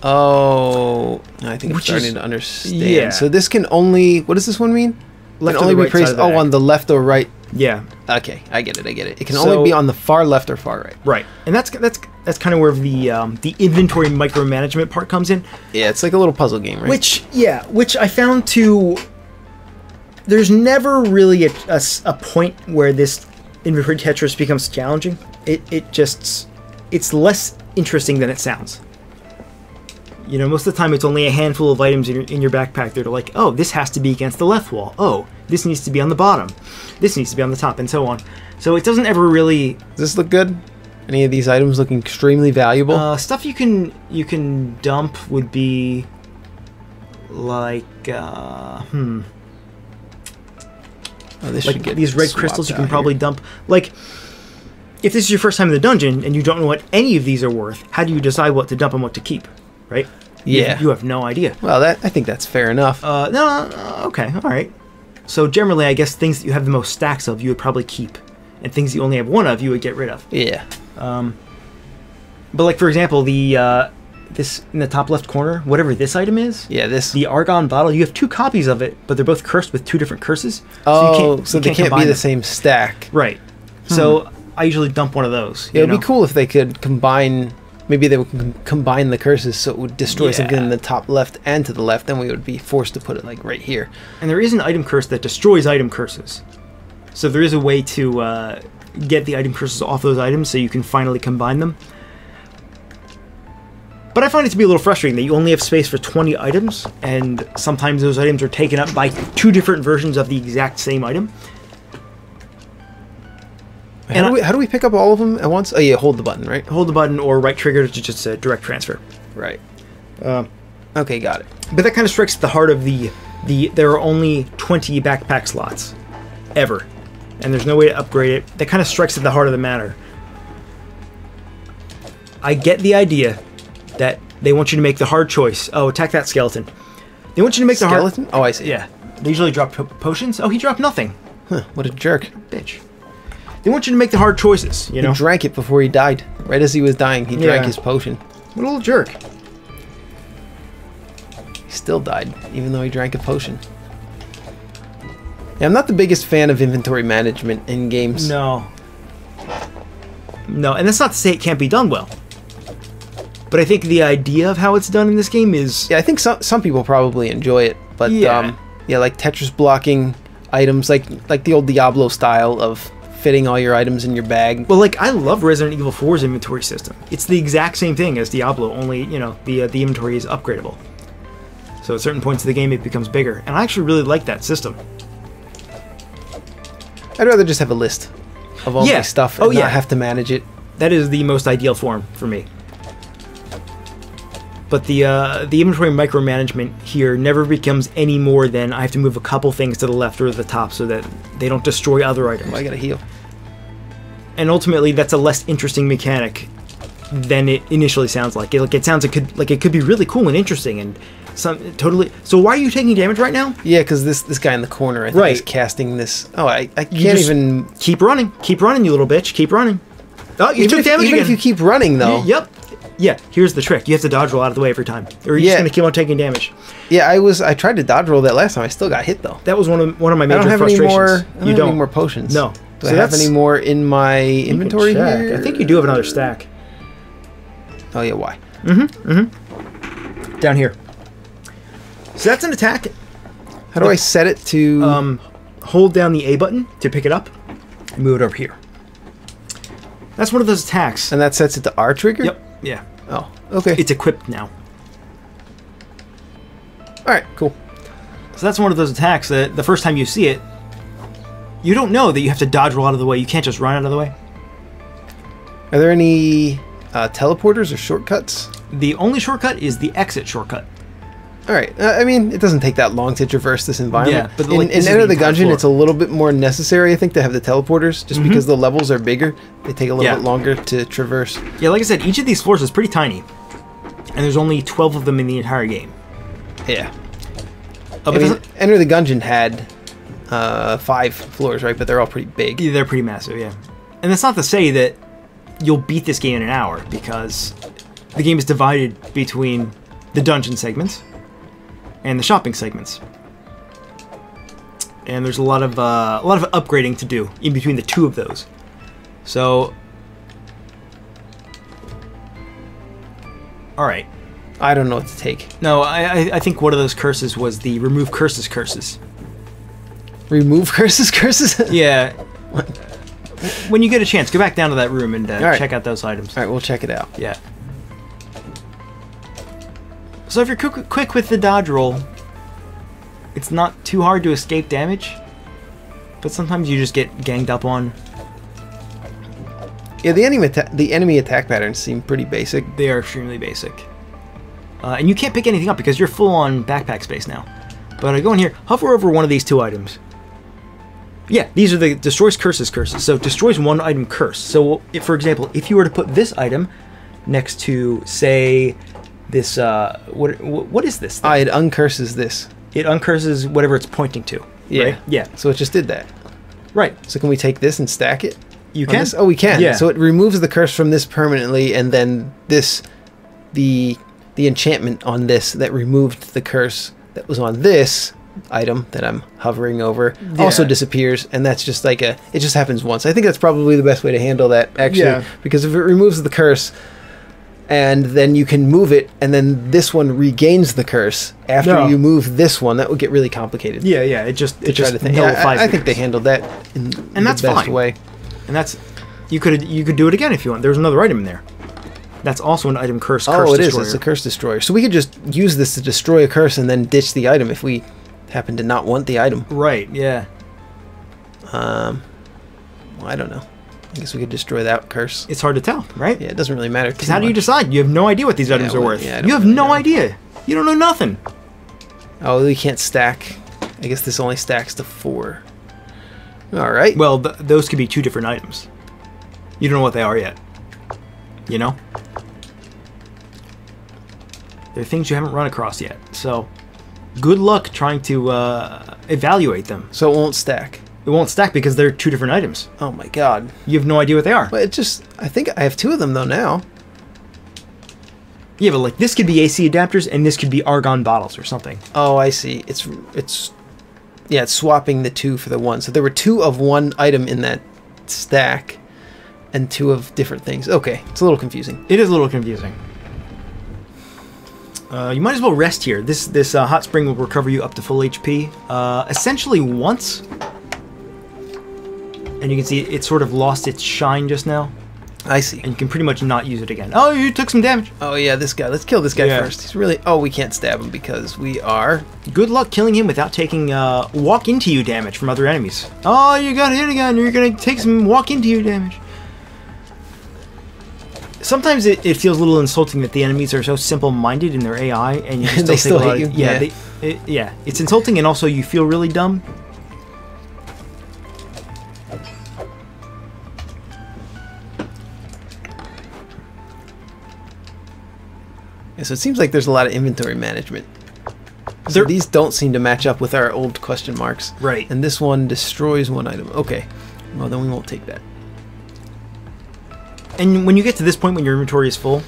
Speaker 2: Oh, I think I'm starting to understand.
Speaker 1: Yeah.
Speaker 2: So this can only... What does this one mean?
Speaker 1: Left
Speaker 2: can
Speaker 1: or
Speaker 2: only
Speaker 1: right
Speaker 2: be placed...
Speaker 1: side of the
Speaker 2: Oh,
Speaker 1: back.
Speaker 2: on the left or right.
Speaker 1: Yeah.
Speaker 2: Okay, I get it. It can only be on the far left or far right.
Speaker 1: Right. And that's kind of where the inventory micromanagement part comes in.
Speaker 2: Yeah, it's like a little puzzle game, right?
Speaker 1: Which I found to... There's never really a point where this inventory Tetris becomes challenging. It's less interesting than it sounds. You know, most of the time it's only a handful of items in your backpack that are like, oh, this has to be against the left wall. Oh, this needs to be on the bottom. This needs to be on the top, and so on. So it doesn't ever really...
Speaker 2: Does this look good? Any of these items look extremely valuable?
Speaker 1: Stuff you can dump would be like
Speaker 2: Oh, this
Speaker 1: like
Speaker 2: should get
Speaker 1: these red
Speaker 2: swapped
Speaker 1: crystals you
Speaker 2: out
Speaker 1: can probably
Speaker 2: here.
Speaker 1: dump. Like, if this is your first time in the dungeon and you don't know what any of these are worth, how do you decide what to dump and what to keep, right?
Speaker 2: Yeah.
Speaker 1: You have no idea.
Speaker 2: Well, I think that's fair enough.
Speaker 1: Okay, all right. So generally, I guess things that you have the most stacks of, you would probably keep. And things you only have one of, you would get rid of.
Speaker 2: Yeah.
Speaker 1: But like, for example, this in the top left corner, whatever this item is,
Speaker 2: Yeah, this...
Speaker 1: the argon bottle, you have 2 copies of it, but they're both cursed with 2 different curses.
Speaker 2: Oh, so they can't be
Speaker 1: combine
Speaker 2: the
Speaker 1: them.
Speaker 2: same stack.
Speaker 1: Right. So I usually dump one of those.
Speaker 2: Yeah, it would be cool if they could combine... Maybe they would combine the curses so it would destroy something in the top left and to the left. Then we would be forced to put it like right here.
Speaker 1: And there is an item curse that destroys item curses. So there is a way to get the item curses off those items so you can finally combine them. But I find it to be a little frustrating that you only have space for 20 items, and sometimes those items are taken up by 2 different versions of the exact same item.
Speaker 2: How do we pick up all of them at once? Oh yeah, hold the button, right?
Speaker 1: Hold the button or right trigger to just direct transfer.
Speaker 2: Right. Okay, got it.
Speaker 1: But that kind of strikes at the heart of there are only 20 backpack slots. Ever. and there's no way to upgrade it, that kind of strikes at the heart of the matter. I get the idea that they want you to make the hard choice. Oh, attack that skeleton. They want you to make the hard...
Speaker 2: Skeleton? Oh, I see.
Speaker 1: Yeah. They usually drop potions. Oh, he dropped nothing.
Speaker 2: Huh, what a jerk.
Speaker 1: Bitch. They want you to make the hard choices, you know?
Speaker 2: He drank it before he died. Right as he was dying, he drank
Speaker 1: Yeah.
Speaker 2: his potion.
Speaker 1: What a little jerk.
Speaker 2: He still died, even though he drank a potion. Yeah, I'm not the biggest fan of inventory management in games.
Speaker 1: No. No, and that's not to say it can't be done well. But I think the idea of how it's done in this game is...
Speaker 2: Yeah, I think some people probably enjoy it, but
Speaker 1: Yeah.
Speaker 2: yeah, like Tetris blocking items, like the old Diablo style of fitting all your items in your bag.
Speaker 1: Well, like, I love Resident Evil 4's inventory system. It's the exact same thing as Diablo, only, you know, the inventory is upgradable. So at certain points of the game, it becomes bigger. And I actually really like that system.
Speaker 2: I'd rather just have a list of all my stuff and not have to manage it.
Speaker 1: That is the most ideal form for me. But the inventory micromanagement here never becomes any more than I have to move a couple things to the left or the top so that they don't destroy other items.
Speaker 2: Oh, I gotta heal.
Speaker 1: And ultimately, that's a less interesting mechanic than it initially sounds like. It sounds like it could be really cool and interesting and totally. So why are you taking damage right now?
Speaker 2: Yeah, because this guy in the corner, I think, is casting this. Oh, I can't even
Speaker 1: keep running, you little bitch, keep running. Oh, you took damage
Speaker 2: even
Speaker 1: again.
Speaker 2: if you keep running, though.
Speaker 1: Yep. Yeah, here's the trick. You have to dodge roll out of the way every time, or you're just gonna keep on taking damage.
Speaker 2: Yeah, I tried to dodge roll that last time. I still got hit though.
Speaker 1: That was one of my major
Speaker 2: I don't have
Speaker 1: frustrations.
Speaker 2: I don't have any more potions.
Speaker 1: No.
Speaker 2: Do I have any more in my inventory here?
Speaker 1: I think you do have another stack.
Speaker 2: Oh yeah, why?
Speaker 1: Down here. So that's an attack.
Speaker 2: How do I set it to?
Speaker 1: Hold down the A button to pick it up, and move it over here. That's one of those attacks.
Speaker 2: And that sets it to R trigger?
Speaker 1: Yep. Yeah.
Speaker 2: Oh, okay.
Speaker 1: It's equipped now.
Speaker 2: Alright, cool.
Speaker 1: So that's one of those attacks that the first time you see it, you don't know that you have to dodge roll out of the way. You can't just run out of the way.
Speaker 2: Are there any teleporters or shortcuts?
Speaker 1: The only shortcut is the exit shortcut.
Speaker 2: Alright, I mean, it doesn't take that long to traverse this environment.
Speaker 1: Yeah, but
Speaker 2: in Enter the Gungeon, it's a little bit more necessary, I think, to have the teleporters, just because the levels are bigger. They take a little bit longer to traverse.
Speaker 1: Yeah, like I said, each of these floors is pretty tiny. And there's only 12 of them in the entire game.
Speaker 2: Yeah. I mean, Enter the Gungeon had 5 floors, right? But they're all pretty big.
Speaker 1: Yeah, they're pretty massive, yeah. And that's not to say that you'll beat this game in an hour, because the game is divided between the dungeon segments and the shopping segments, and there's a lot of upgrading to do in between the two of those. So, all right.
Speaker 2: I don't know what to take.
Speaker 1: No, I think one of those curses was the remove curses.
Speaker 2: Remove curses?
Speaker 1: Yeah. When you get a chance, go back down to that room and check out those items.
Speaker 2: All right, we'll check it out.
Speaker 1: Yeah. So if you're quick with the dodge roll, it's not too hard to escape damage, but sometimes you just get ganged up on.
Speaker 2: Yeah, the enemy attack patterns seem pretty basic.
Speaker 1: They are extremely basic. And you can't pick anything up because you're full on backpack space now. But I go in here, hover over one of these two items. Yeah, these are the destroys curses. So destroys one item curse. So if, for example, if you were to put this item next to, say, this, what is this thing?
Speaker 2: It uncurses this.
Speaker 1: It uncurses whatever it's pointing to.
Speaker 2: Yeah.
Speaker 1: Right? Yeah.
Speaker 2: So it just did that.
Speaker 1: Right.
Speaker 2: So can we take this and stack it?
Speaker 1: You can.
Speaker 2: This? Oh, we can.
Speaker 1: Yeah.
Speaker 2: So it removes the curse from this permanently, and then this, the enchantment on this that removed the curse that was on this item that I'm hovering over also disappears, and that's just like it just happens once. I think that's probably the best way to handle that, actually, because if it removes the curse and then you can move it, and then this one regains the curse after you move this one, that would get really complicated.
Speaker 1: Yeah, it just
Speaker 2: nullifies. I think they handled that in
Speaker 1: that's
Speaker 2: the best
Speaker 1: fine.
Speaker 2: way.
Speaker 1: And that's you could do it again if you want. There's another item in there. That's also an item curse.
Speaker 2: Oh, it is. It's a curse destroyer. So we could just use this to destroy a curse and then ditch the item if we happen to not want the item.
Speaker 1: Right. Yeah.
Speaker 2: Well, I don't know. I guess we could destroy that curse.
Speaker 1: It's hard to tell, right?
Speaker 2: Yeah, it doesn't really matter.
Speaker 1: Because how do you decide? You have no idea what these items are worth.
Speaker 2: Yeah,
Speaker 1: you have no idea. You don't know nothing.
Speaker 2: Oh, we can't stack. I guess this only stacks to 4. All right.
Speaker 1: Well, those could be 2 different items. You don't know what they are yet. You know? They're things you haven't run across yet. So, good luck trying to evaluate them.
Speaker 2: So it won't stack.
Speaker 1: It won't stack because they're 2 different items.
Speaker 2: Oh my god.
Speaker 1: You have no idea what they are.
Speaker 2: But I think I have 2 of them though now.
Speaker 1: Yeah, but like this could be AC adapters and this could be argon bottles or something.
Speaker 2: Oh, I see. It's swapping the 2 for the 1. So there were 2 of one item in that stack and 2 of different things. Okay, it's a little confusing.
Speaker 1: It is a little confusing. You might as well rest here. This hot spring will recover you up to full HP, essentially once. And you can see it sort of lost its shine just now.
Speaker 2: I see.
Speaker 1: And you can pretty much not use it again. Oh, you took some damage.
Speaker 2: Oh yeah, this guy. Let's kill this guy first. He's really... Oh, we can't stab him because we are...
Speaker 1: Good luck killing him without taking walk into you damage from other enemies. Oh, you got hit again. You're going to take some walk into you damage. Sometimes it feels a little insulting that the enemies are so simple-minded in their AI, and you
Speaker 2: they still hate you.
Speaker 1: Yeah, it's insulting, and also you feel really dumb.
Speaker 2: Yeah, so it seems like there's a lot of inventory management. So these don't seem to match up with our old question marks.
Speaker 1: Right.
Speaker 2: And this one destroys 1 item. Okay. Well, then we won't take that.
Speaker 1: And when you get to this point when your inventory is full,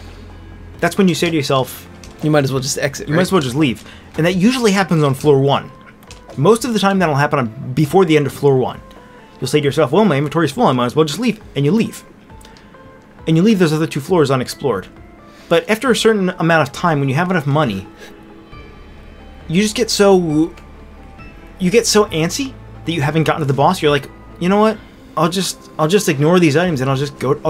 Speaker 1: that's when you say to yourself...
Speaker 2: You might as well just exit,
Speaker 1: You might as well just leave. And that usually happens on floor 1. Most of the time that'll happen before the end of floor 1. You'll say to yourself, well, my inventory is full, I might as well just leave. And you leave. And you leave those other 2 floors unexplored. But after a certain amount of time, when you have enough money, you just get so... You get so antsy that you haven't gotten to the boss. You're like, you know what? I'll just ignore these items and I'll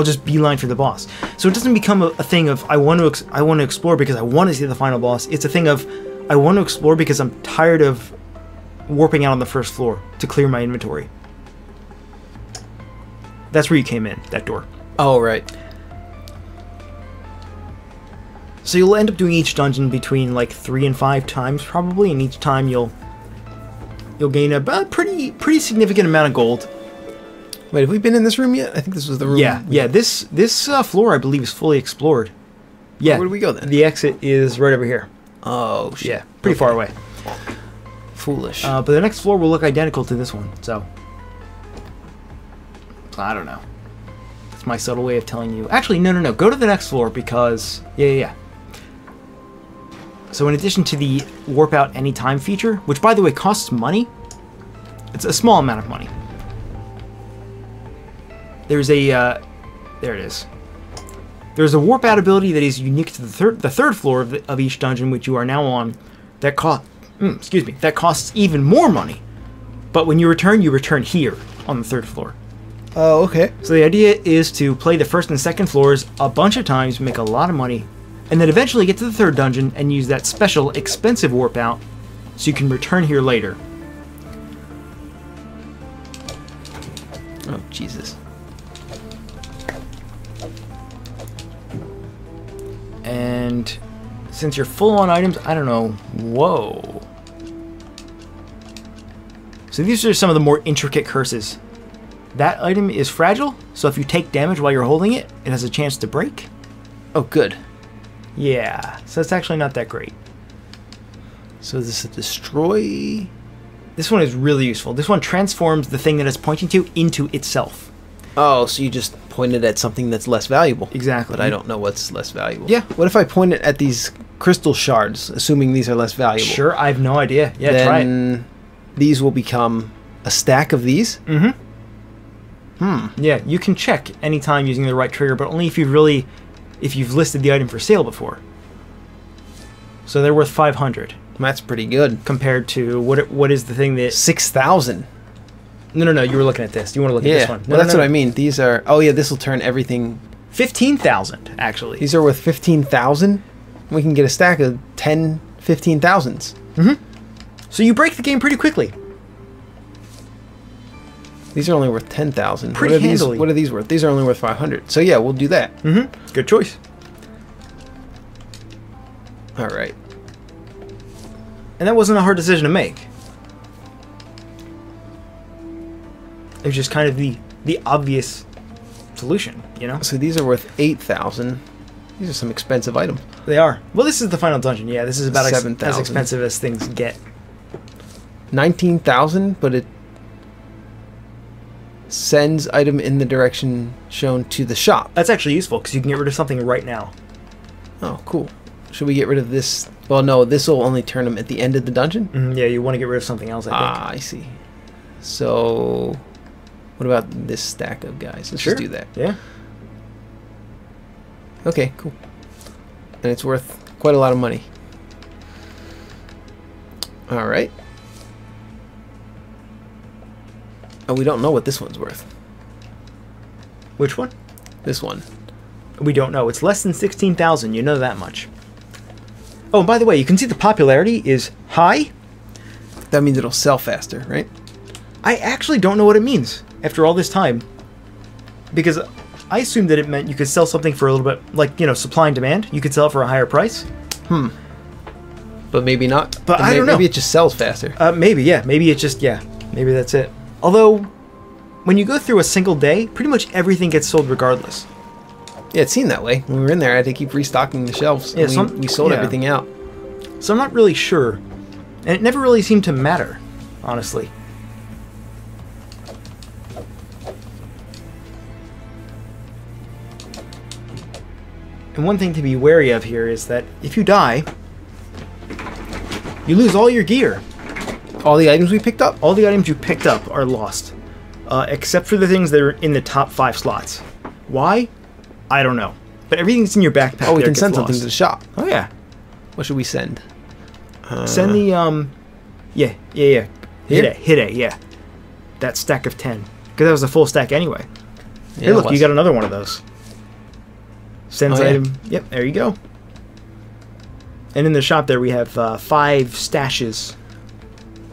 Speaker 1: just beeline for the boss. So it doesn't become a thing of I want to explore because I want to see the final boss. It's a thing of I want to explore because I'm tired of warping out on the first floor to clear my inventory. That's where you came in, that door.
Speaker 2: Oh, right.
Speaker 1: So you'll end up doing each dungeon between like 3 and 5 times probably, and each time you'll gain a pretty significant amount of gold.
Speaker 2: Wait, have we been in this room yet? I think this was the room.
Speaker 1: Yeah. This floor I believe is fully explored. Yeah.
Speaker 2: Where do we go then?
Speaker 1: The exit is right over here.
Speaker 2: Oh shit.
Speaker 1: Yeah, pretty far away.
Speaker 2: Foolish.
Speaker 1: But the next floor will look identical to this one. So I don't know. It's my subtle way of telling you. Actually, no. Go to the next floor because yeah. So in addition to the warp out anytime feature, which by the way costs money, it's a small amount of money. There's a, there it is. There's a warp out ability that is unique to the third floor of each dungeon, which you are now on. That costs even more money. But when you return here on the 3rd floor.
Speaker 2: Oh, okay.
Speaker 1: So the idea is to play the 1st and 2nd floors a bunch of times, make a lot of money, and then eventually get to the 3rd dungeon and use that special expensive warp out so you can return here later.
Speaker 2: Oh, Jesus.
Speaker 1: And since you're full on items, I don't know. Whoa. So these are some of the more intricate curses. That item is fragile, so if you take damage while you're holding it, it has a chance to break.
Speaker 2: Oh, good.
Speaker 1: Yeah, so it's actually not that great.
Speaker 2: So this is destroy...
Speaker 1: This one is really useful. This one transforms the thing that it's pointing to into itself.
Speaker 2: Oh, so you just pointed at something that's less valuable.
Speaker 1: Exactly.
Speaker 2: But I don't know what's less valuable.
Speaker 1: Yeah.
Speaker 2: What if I point it at these crystal shards, assuming these are less valuable?
Speaker 1: Sure, I have no idea. Yeah,
Speaker 2: then
Speaker 1: try it.
Speaker 2: These will become a stack of these?
Speaker 1: Mm-hmm. Yeah, you can check anytime using the right trigger, but only if you've listed the item for sale before. So they're worth 500.
Speaker 2: That's pretty good.
Speaker 1: Compared to what is the thing that
Speaker 2: 6,000.
Speaker 1: No, you were looking at this. You want to look at this one.
Speaker 2: No, that's what I mean. These are... Oh, yeah, this will turn everything...
Speaker 1: 15,000, actually.
Speaker 2: These are worth 15,000? We can get a stack of 10 15,000s.
Speaker 1: Mm-hmm. So you break the game pretty quickly.
Speaker 2: These are only worth 10,000.
Speaker 1: Pretty handily.
Speaker 2: What are these worth? These are only worth 500. So yeah, we'll do that.
Speaker 1: Mm-hmm. Good choice.
Speaker 2: All right.
Speaker 1: And that wasn't a hard decision to make. It's just kind of the obvious solution, you know?
Speaker 2: So these are worth 8,000. These are some expensive items.
Speaker 1: They are. Well, this is the final dungeon. Yeah, this is about
Speaker 2: 7,000.
Speaker 1: as expensive as things get.
Speaker 2: 19,000, but it sends item in the direction shown to the shop.
Speaker 1: That's actually useful because you can get rid of something right now.
Speaker 2: Oh, cool. Should we get rid of this? Well, no, this will only turn them at the end of the dungeon.
Speaker 1: Yeah, you want to get rid of something else, I think.
Speaker 2: Ah, I see. So, what about this stack of guys? Let's just do that.
Speaker 1: Yeah.
Speaker 2: Okay, cool. And it's worth quite a lot of money. All right. Oh, we don't know what this one's worth.
Speaker 1: Which one?
Speaker 2: This one.
Speaker 1: We don't know. It's less than 16,000. You know that much. Oh, and by the way, you can see the popularity is high.
Speaker 2: That means it'll sell faster, right?
Speaker 1: I actually don't know what it means after all this time. Because I assumed that it meant you could sell something for a little bit, like, you know, supply and demand. You could sell it for a higher price.
Speaker 2: But maybe not.
Speaker 1: But I don't know.
Speaker 2: Maybe it just sells faster.
Speaker 1: Maybe, yeah. Maybe it just, yeah. Maybe that's it. Although, when you go through a single day, pretty much everything gets sold regardless.
Speaker 2: Yeah, it seemed that way. When we were in there, I had to keep restocking the shelves.
Speaker 1: Yeah,
Speaker 2: we sold everything out.
Speaker 1: So I'm not really sure. And it never really seemed to matter, honestly. And one thing to be wary of here is that if you die, you lose all your gear.
Speaker 2: All the items we picked up?
Speaker 1: All the items you picked up are lost. Except for the things that are in the top 5 slots. Why? I don't know. But everything's in your backpack.
Speaker 2: Oh, we can send something to the shop.
Speaker 1: Oh, yeah.
Speaker 2: What should we send?
Speaker 1: Send the, yeah.
Speaker 2: Here?
Speaker 1: Hit A, yeah. That stack of 10. Because that was a full stack anyway.
Speaker 2: Yeah,
Speaker 1: hey, look, you got another one of those. Sends item. Yep, there you go. And in the shop there we have 5 stashes.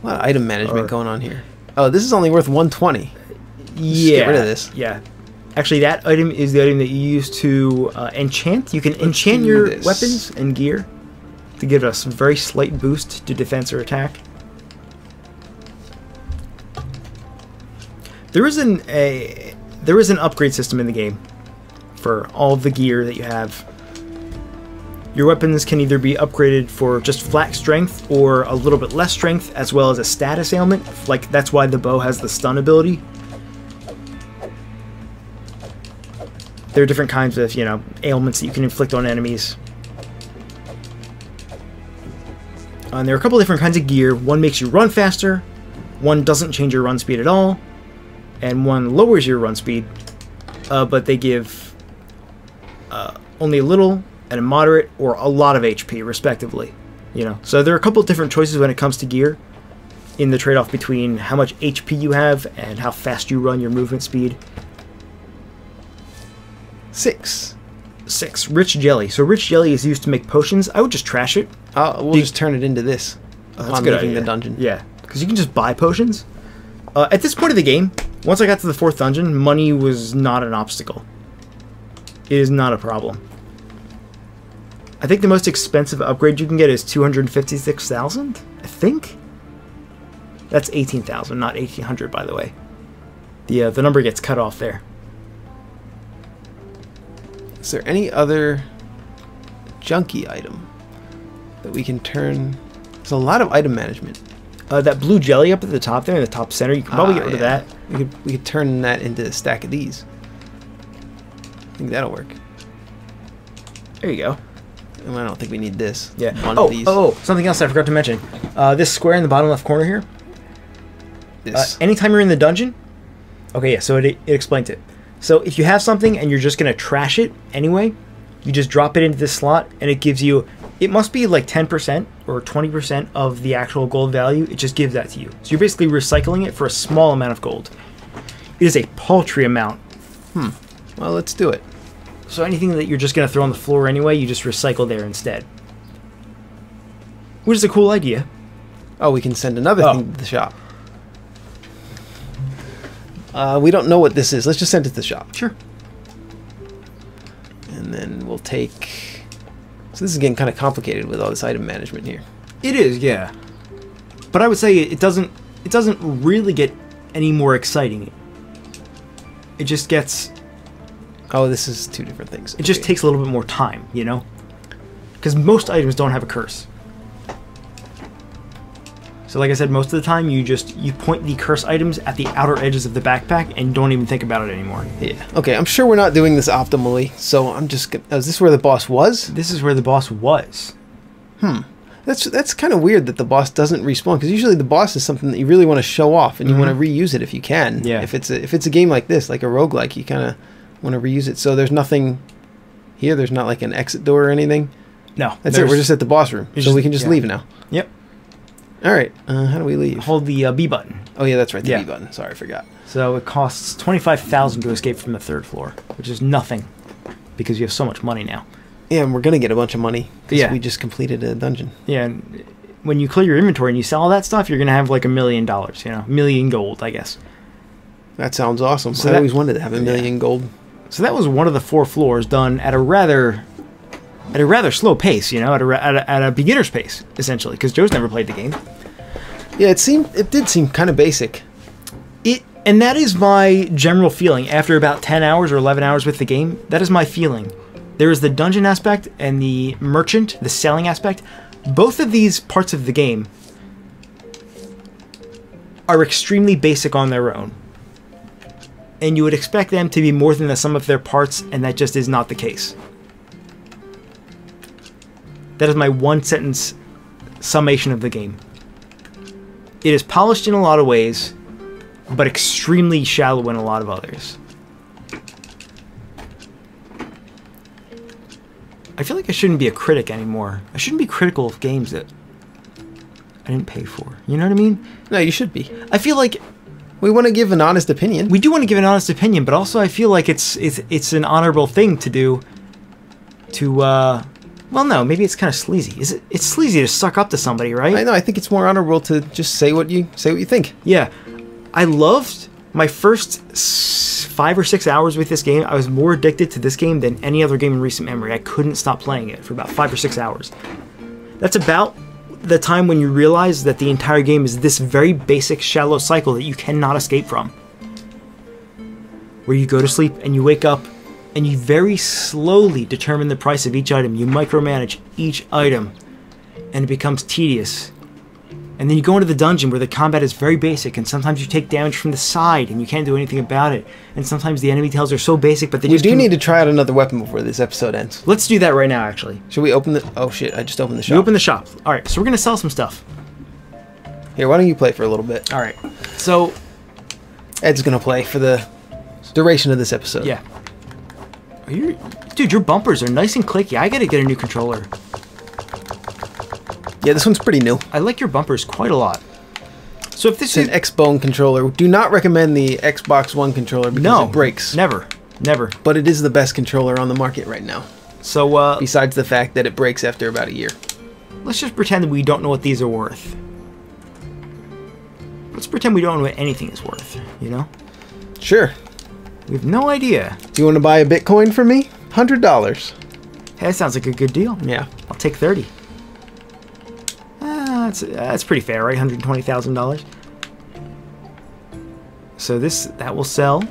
Speaker 2: A lot of item management going on here. Oh, this is only worth 120.
Speaker 1: Yeah.
Speaker 2: Get rid of this.
Speaker 1: Yeah. Actually, that item is the item that you use to enchant. You can enchant your weapons and gear to give us a very slight boost to defense or attack. There is an upgrade system in the game for all the gear that you have. Your weapons can either be upgraded for just flat strength or a little bit less strength, as well as a status ailment. Like, that's why the bow has the stun ability. There are different kinds of, you know, ailments that you can inflict on enemies. And there are a couple different kinds of gear. One makes you run faster, one doesn't change your run speed at all, and one lowers your run speed, but they give only a little and a moderate or a lot of HP, respectively. You know, so there are a couple different choices when it comes to gear in the trade-off between how much HP you have and how fast you run, your movement speed.
Speaker 2: 6.
Speaker 1: Rich jelly. So rich jelly is used to make potions. I would just trash it.
Speaker 2: We'll just turn it into this upon leaving the dungeon.
Speaker 1: Yeah, because you can just buy potions. At this point of the game, once I got to the 4th dungeon, money was not an obstacle. It is not a problem. I think the most expensive upgrade you can get is 256,000, I think? That's 18,000, not 1,800, by the way. The number gets cut off there.
Speaker 2: Is there any other junky item that we can turn? There's a lot of item management.
Speaker 1: That blue jelly up at the top there, in the top center, you can probably get rid of that.
Speaker 2: We could turn that into a stack of these. I think that'll work.
Speaker 1: There you go.
Speaker 2: I don't think we need this.
Speaker 1: Yeah.
Speaker 2: Of these.
Speaker 1: Something else I forgot to mention. This square in the bottom left corner here.
Speaker 2: This.
Speaker 1: Anytime you're in the dungeon. Okay, yeah. So it explains it. So if you have something and you're just gonna trash it anyway, you just drop it into this slot, and it gives you. It must be like 10% or 20% of the actual gold value. It just gives that to you. So you're basically recycling it for a small amount of gold. It is a paltry amount.
Speaker 2: Well, let's do it.
Speaker 1: So anything that you're just going to throw on the floor anyway, you just recycle there instead. Which is a cool idea.
Speaker 2: Oh, we can send another thing to the shop. We don't know what this is. Let's just send it to the shop.
Speaker 1: Sure.
Speaker 2: And then we'll take... So this is getting kind of complicated with all this item management here.
Speaker 1: It is, yeah. But I would say it doesn't really get any more exciting It just gets...
Speaker 2: Oh, this is two different things.
Speaker 1: It just takes a little bit more time, you know? Because most items don't have a curse. So like I said, most of the time you point the curse items at the outer edges of the backpack and don't even think about it anymore.
Speaker 2: Yeah. Okay, I'm sure we're not doing this optimally, so I'm just gonna... Is this where the boss was?
Speaker 1: This is where the boss was.
Speaker 2: That's kind of weird that the boss doesn't respawn, because usually the boss is something that you really want to show off and you want to reuse it if you can.
Speaker 1: Yeah.
Speaker 2: If it's a game like this, like a roguelike, you kind of want to reuse it. So there's nothing here. There's not like an exit door or anything.
Speaker 1: No.
Speaker 2: That's it. We're just at the boss room, so we can just leave now.
Speaker 1: Yep.
Speaker 2: All right. How do we leave?
Speaker 1: Hold the B button.
Speaker 2: Oh yeah, that's right. The B button. Sorry, I forgot.
Speaker 1: So it costs 25,000 to escape from the 3rd floor, which is nothing because you have so much money now.
Speaker 2: Yeah, and we're gonna get a bunch of money because
Speaker 1: Yeah.
Speaker 2: we just completed a dungeon.
Speaker 1: Yeah, and when you clear your inventory and you sell all that stuff, you're gonna have like $1 million. You know, 1,000,000 gold, I guess.
Speaker 2: That sounds awesome.
Speaker 1: So
Speaker 2: I always wanted to have 1,000,000 gold.
Speaker 1: So that was one of the 4 floors done at a rather slow pace. You know, at a beginner's pace essentially, because Joe's never played the game.
Speaker 2: Yeah, it did seem kind of basic.
Speaker 1: And that is my general feeling after about 10 hours or 11 hours with the game. That is my feeling. There is the dungeon aspect and the merchant, the selling aspect. Both of these parts of the game are extremely basic on their own. And you would expect them to be more than the sum of their parts, and that just is not the case. That is my one-sentence summation of the game. It is polished in a lot of ways, but extremely shallow in a lot of others. I feel like I shouldn't be a critic anymore. I shouldn't be critical of games that I didn't pay for. You know what I mean?
Speaker 2: No, you should be.
Speaker 1: I feel like
Speaker 2: we want to give an honest opinion.
Speaker 1: We do want to give an honest opinion, but also I feel like it's an honorable thing to do. Well, no, maybe it's kind of sleazy. It's sleazy to suck up to somebody, right?
Speaker 2: I know. I think it's more honorable to just say what you think.
Speaker 1: Yeah, I loved my first 5 or 6 hours with this game. I was more addicted to this game than any other game in recent memory. I couldn't stop playing it for about 5 or 6 hours. That's about the time when you realize that the entire game is this very basic, shallow cycle that you cannot escape from. Where you go to sleep and you wake up and you very slowly determine the price of each item. You micromanage each item and it becomes tedious. And then you go into the dungeon where the combat is very basic, and sometimes you take damage from the side and you can't do anything about it. And sometimes the enemy tells are so basic, but they just...
Speaker 2: We do need to try out another weapon before this episode ends.
Speaker 1: Let's do that right now, actually.
Speaker 2: Should we open the... Oh shit, I just opened the shop.
Speaker 1: You open the shop. Alright, so we're going to sell some stuff.
Speaker 2: Here, why don't you play for a little bit?
Speaker 1: Alright, so...
Speaker 2: Ed's going to play for the duration of this episode.
Speaker 1: Yeah. Dude, your bumpers are nice and clicky. I got to get a new controller.
Speaker 2: Yeah, this one's pretty new.
Speaker 1: I like your bumpers quite a lot. So if this
Speaker 2: is an X-Bone controller, do not recommend the Xbox One controller because it breaks.
Speaker 1: Never.
Speaker 2: But it is the best controller on the market right now.
Speaker 1: So,
Speaker 2: besides the fact that it breaks after about a year.
Speaker 1: Let's just pretend that we don't know what these are worth. Let's pretend we don't know what anything is worth, you know?
Speaker 2: Sure.
Speaker 1: We have no idea.
Speaker 2: Do you want to buy a Bitcoin for me? $100.
Speaker 1: Hey, that sounds like a good deal.
Speaker 2: Yeah.
Speaker 1: I'll take 30. That's pretty fair, right? $120,000. So that will sell.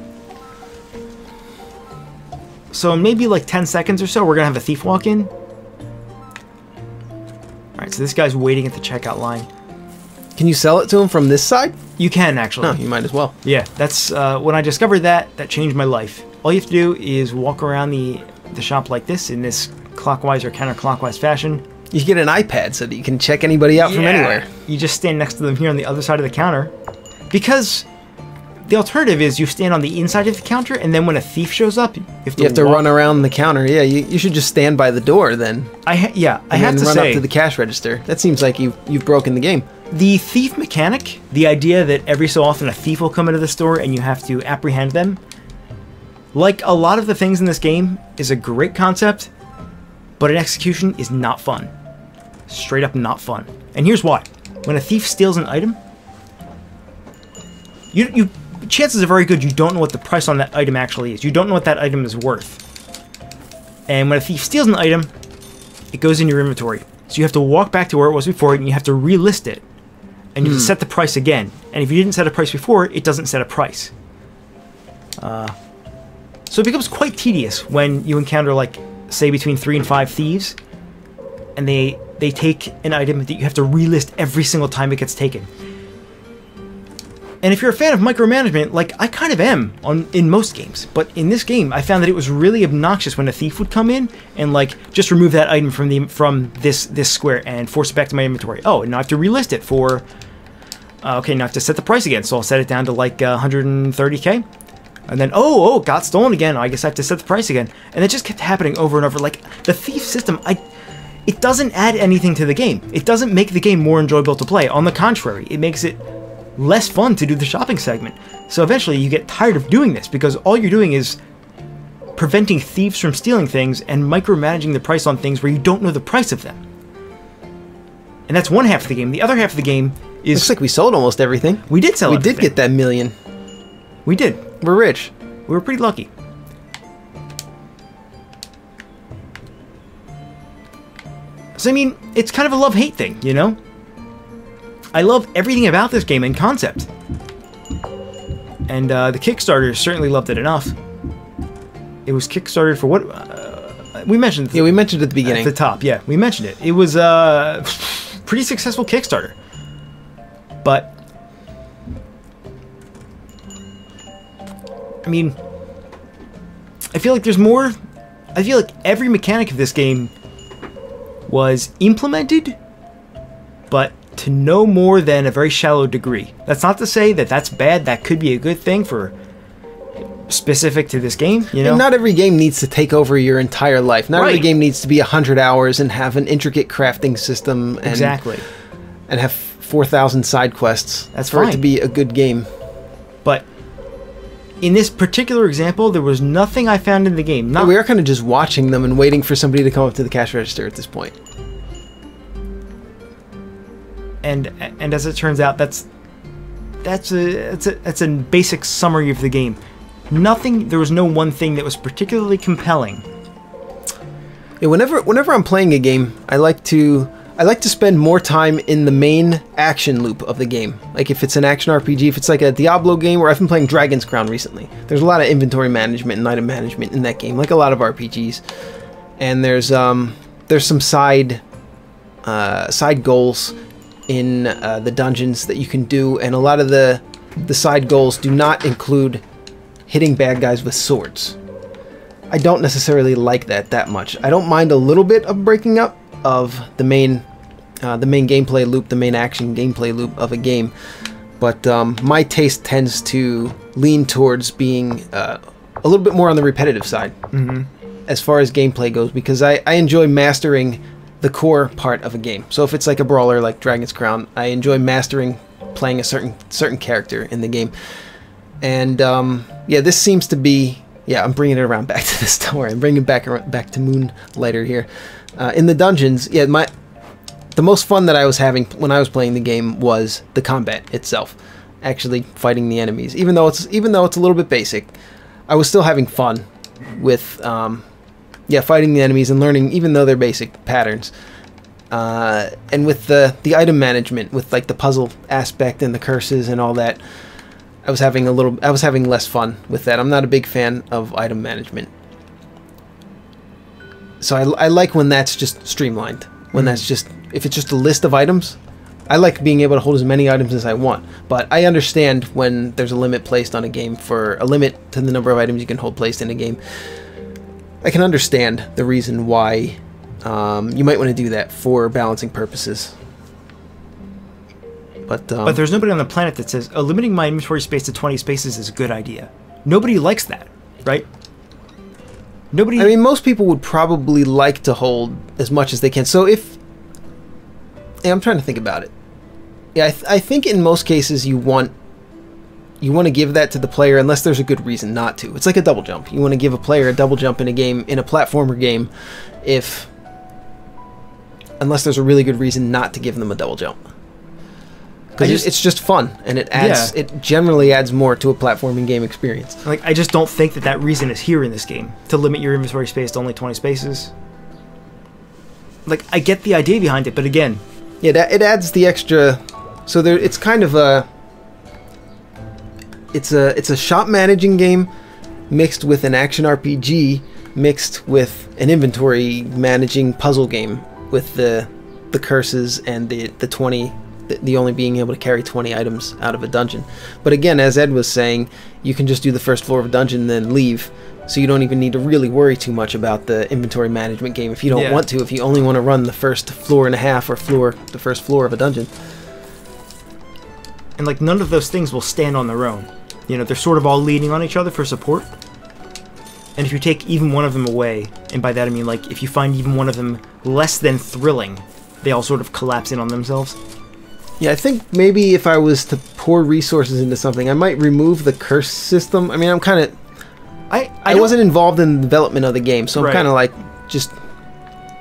Speaker 1: So in maybe like 10 seconds or so, we're gonna have a thief walk in. Alright, so this guy's waiting at the checkout line.
Speaker 2: Can you sell it to him from this side?
Speaker 1: You can, actually.
Speaker 2: No, you might as well.
Speaker 1: Yeah, that's when I discovered that changed my life. All you have to do is walk around the shop like this, in this clockwise or counterclockwise fashion.
Speaker 2: You get an iPad so that you can check anybody out from anywhere.
Speaker 1: You just stand next to them here on the other side of the counter. Because the alternative is you stand on the inside of the counter, and then when a thief shows up, you have to
Speaker 2: run around the counter. Yeah, you should just stand by the door then.
Speaker 1: I have to
Speaker 2: run
Speaker 1: say,
Speaker 2: up to the cash register. That seems like you've broken the game.
Speaker 1: The thief mechanic, the idea that every so often a thief will come into the store and you have to apprehend them, like a lot of the things in this game, is a great concept, but in execution is not fun. Straight up not fun. And here's why. When a thief steals an item, chances are very good you don't know what the price on that item actually is. You don't know what that item is worth. And when a thief steals an item, it goes in your inventory. So you have to walk back to where it was before, and you have to relist it. And you have to set the price again. And if you didn't set a price before, it doesn't set a price. So it becomes quite tedious when you encounter, like, say, between 3 and 5 thieves, and they take an item that you have to relist every single time it gets taken. And if you're a fan of micromanagement, like I kind of am in most games, but in this game, I found that it was really obnoxious when a thief would come in and like just remove that item from this square and force it back to my inventory. Oh, and now I have to relist it for. Okay, now I have to set the price again, so I'll set it down to like 130k, and then oh, got stolen again. I guess I have to set the price again, and it just kept happening over and over. Like the thief system, it doesn't add anything to the game. It doesn't make the game more enjoyable to play. On the contrary, it makes it less fun to do the shopping segment. So eventually you get tired of doing this because all you're doing is preventing thieves from stealing things and micromanaging the price on things where you don't know the price of them. And that's one half of the game. The other half of the game is...
Speaker 2: Looks like we sold almost everything.
Speaker 1: We did sell everything.
Speaker 2: We did get that million.
Speaker 1: We did.
Speaker 2: We're rich.
Speaker 1: We were pretty lucky. So I mean, it's kind of a love-hate thing, you know? I love everything about this game in concept. And the Kickstarter certainly loved it enough. It was Kickstarted for what? We mentioned...
Speaker 2: Yeah, we mentioned it at the beginning.
Speaker 1: At the top, yeah. We mentioned it. It was pretty successful Kickstarter. But... I mean... I feel like there's more... I feel like every mechanic of this game was implemented, but to no more than a very shallow degree. That's not to say that that's bad. That could be a good thing for specific to this game, you know?
Speaker 2: And not every game needs to take over your entire life. Not every game needs to be 100 hours and have an intricate crafting system and,
Speaker 1: exactly.
Speaker 2: And have 4,000 side quests.
Speaker 1: That's
Speaker 2: for
Speaker 1: fine.
Speaker 2: It to be a good game.
Speaker 1: But in this particular example, there was nothing I found in the game.
Speaker 2: We are kind of just watching them and waiting for somebody to come up to the cash register at this point.
Speaker 1: And as it turns out, that's a basic summary of the game. There was no one thing that was particularly compelling.
Speaker 2: Yeah, whenever I'm playing a game, I like to spend more time in the main action loop of the game. Like if it's an action RPG, if it's like a Diablo game, or I've been playing Dragon's Crown recently. There's a lot of inventory management and item management in that game, like a lot of RPGs. And there's some side goals in the dungeons that you can do, and a lot of the side goals do not include hitting bad guys with swords. I don't necessarily like that much. I don't mind a little bit of breaking up of the main gameplay loop, the main action gameplay loop of a game, but my taste tends to lean towards being a little bit more on the repetitive side as far as gameplay goes, because I enjoy mastering the core part of a game. So if it's like a brawler like Dragon's Crown, I enjoy mastering playing a certain character in the game. And yeah, this seems to be... Yeah, I'm bringing it around back to this. Don't worry, I'm bringing it back to Moonlighter here. In the dungeons, yeah, the most fun that I was having when I was playing the game was the combat itself, actually fighting the enemies. Even though it's a little bit basic, I was still having fun with fighting the enemies and learning, even though they're basic, patterns. And with the item management, with like the puzzle aspect and the curses and all that, I was having less fun with that. I'm not a big fan of item management. So I like when that's just streamlined. When that's just, if it's just a list of items, I like being able to hold as many items as I want. But I understand when there's a limit placed on a game, for a limit to the number of items you can hold placed in a game. I can understand the reason why you might want to do that for balancing purposes. But
Speaker 1: there's nobody on the planet that says, limiting my inventory space to 20 spaces is a good idea. Nobody likes that, right? Nobody...
Speaker 2: I mean, most people would probably like to hold as much as they can. So if... Yeah, I'm trying to think about it. Yeah, I think in most cases you want to give that to the player unless there's a good reason not to. It's like a double jump. You want to give a player a double jump in a game, in a platformer game, unless there's a really good reason not to give them a double jump. Because it's just fun, and it generally adds more to a platforming game experience.
Speaker 1: Like, I just don't think that reason is here in this game, to limit your inventory space to only 20 spaces. Like, I get the idea behind it, but again...
Speaker 2: Yeah, it adds the extra... So it's kind of a... It's a shop managing game mixed with an action RPG, mixed with an inventory managing puzzle game with the curses and the 20, the only being able to carry 20 items out of a dungeon. But again, as Ed was saying, you can just do the first floor of a dungeon and then leave. So you don't even need to really worry too much about the inventory management game if you don't want to, if you only want to run the first floor and a half or the first floor of a dungeon.
Speaker 1: And like none of those things will stand on their own. You know, they're sort of all leaning on each other for support. And if you take even one of them away, and by that I mean like if you find even one of them less than thrilling, they all sort of collapse in on themselves.
Speaker 2: Yeah, I think maybe if I was to pour resources into something, I might remove the curse system. I mean, I'm kind of... I wasn't involved in the development of the game, so I'm kind of like just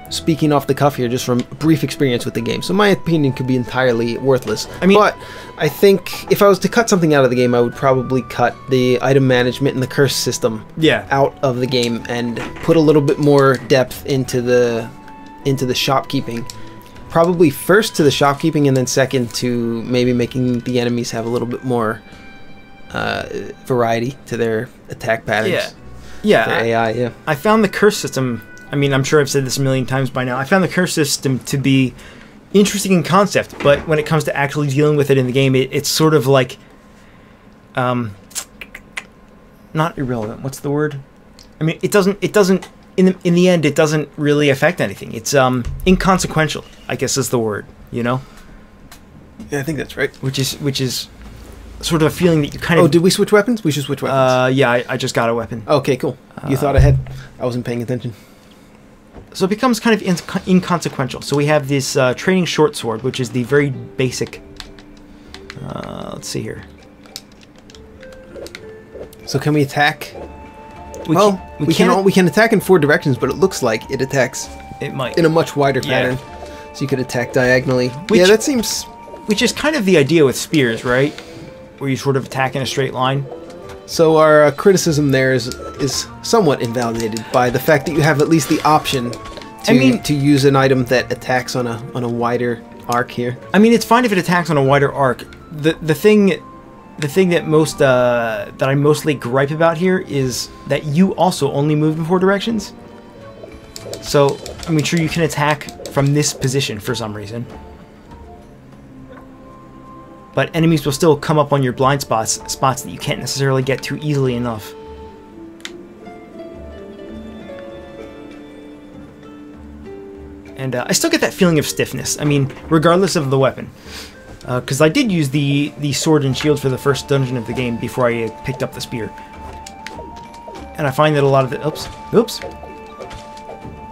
Speaker 2: speaking off the cuff here, just from brief experience with the game. So my opinion could be entirely worthless. I mean, but I think if I was to cut something out of the game, I would probably cut the item management and the curse system out of the game and put a little bit more depth into the shopkeeping. Probably first to the shopkeeping, and then second to maybe making the enemies have a little bit more variety to their attack patterns. Their AI,
Speaker 1: I found the curse system, I mean, I'm sure I've said this a million times by now, I found the curse system to be interesting in concept, but when it comes to actually dealing with it in the game, it's sort of like, not irrelevant, what's the word? I mean, it doesn't, in the end, it doesn't really affect anything. It's inconsequential, I guess is the word, you know?
Speaker 2: Yeah, I think that's right.
Speaker 1: Which is sort of a feeling that you kind of...
Speaker 2: Oh, did we switch weapons? We should switch weapons.
Speaker 1: Yeah, I just got a weapon.
Speaker 2: Okay, cool. You thought ahead. I wasn't paying attention.
Speaker 1: So it becomes kind of inconsequential. So we have this training short sword, which is the very basic... let's see here.
Speaker 2: So can we attack... We can attack in 4 directions, but it looks like it attacks in a much wider pattern. So you could attack diagonally. That seems...
Speaker 1: Which is kind of the idea with spears, right? Where you sort of attack in a straight line.
Speaker 2: So our criticism there is somewhat invalidated by the fact that you have at least the option to use an item that attacks on a wider arc here. I mean, it's fine if it attacks on a wider arc. The thing that I mostly gripe about here is that you also only move in 4 directions. So, I mean, sure, you can attack from this position for some reason. But enemies will still come up on your blind spots that you can't necessarily get to easily enough. And I still get that feeling of stiffness. I mean, regardless of the weapon. Because I did use the sword and shield for the first dungeon of the game before I picked up the spear. And I find that a lot of it... Oops.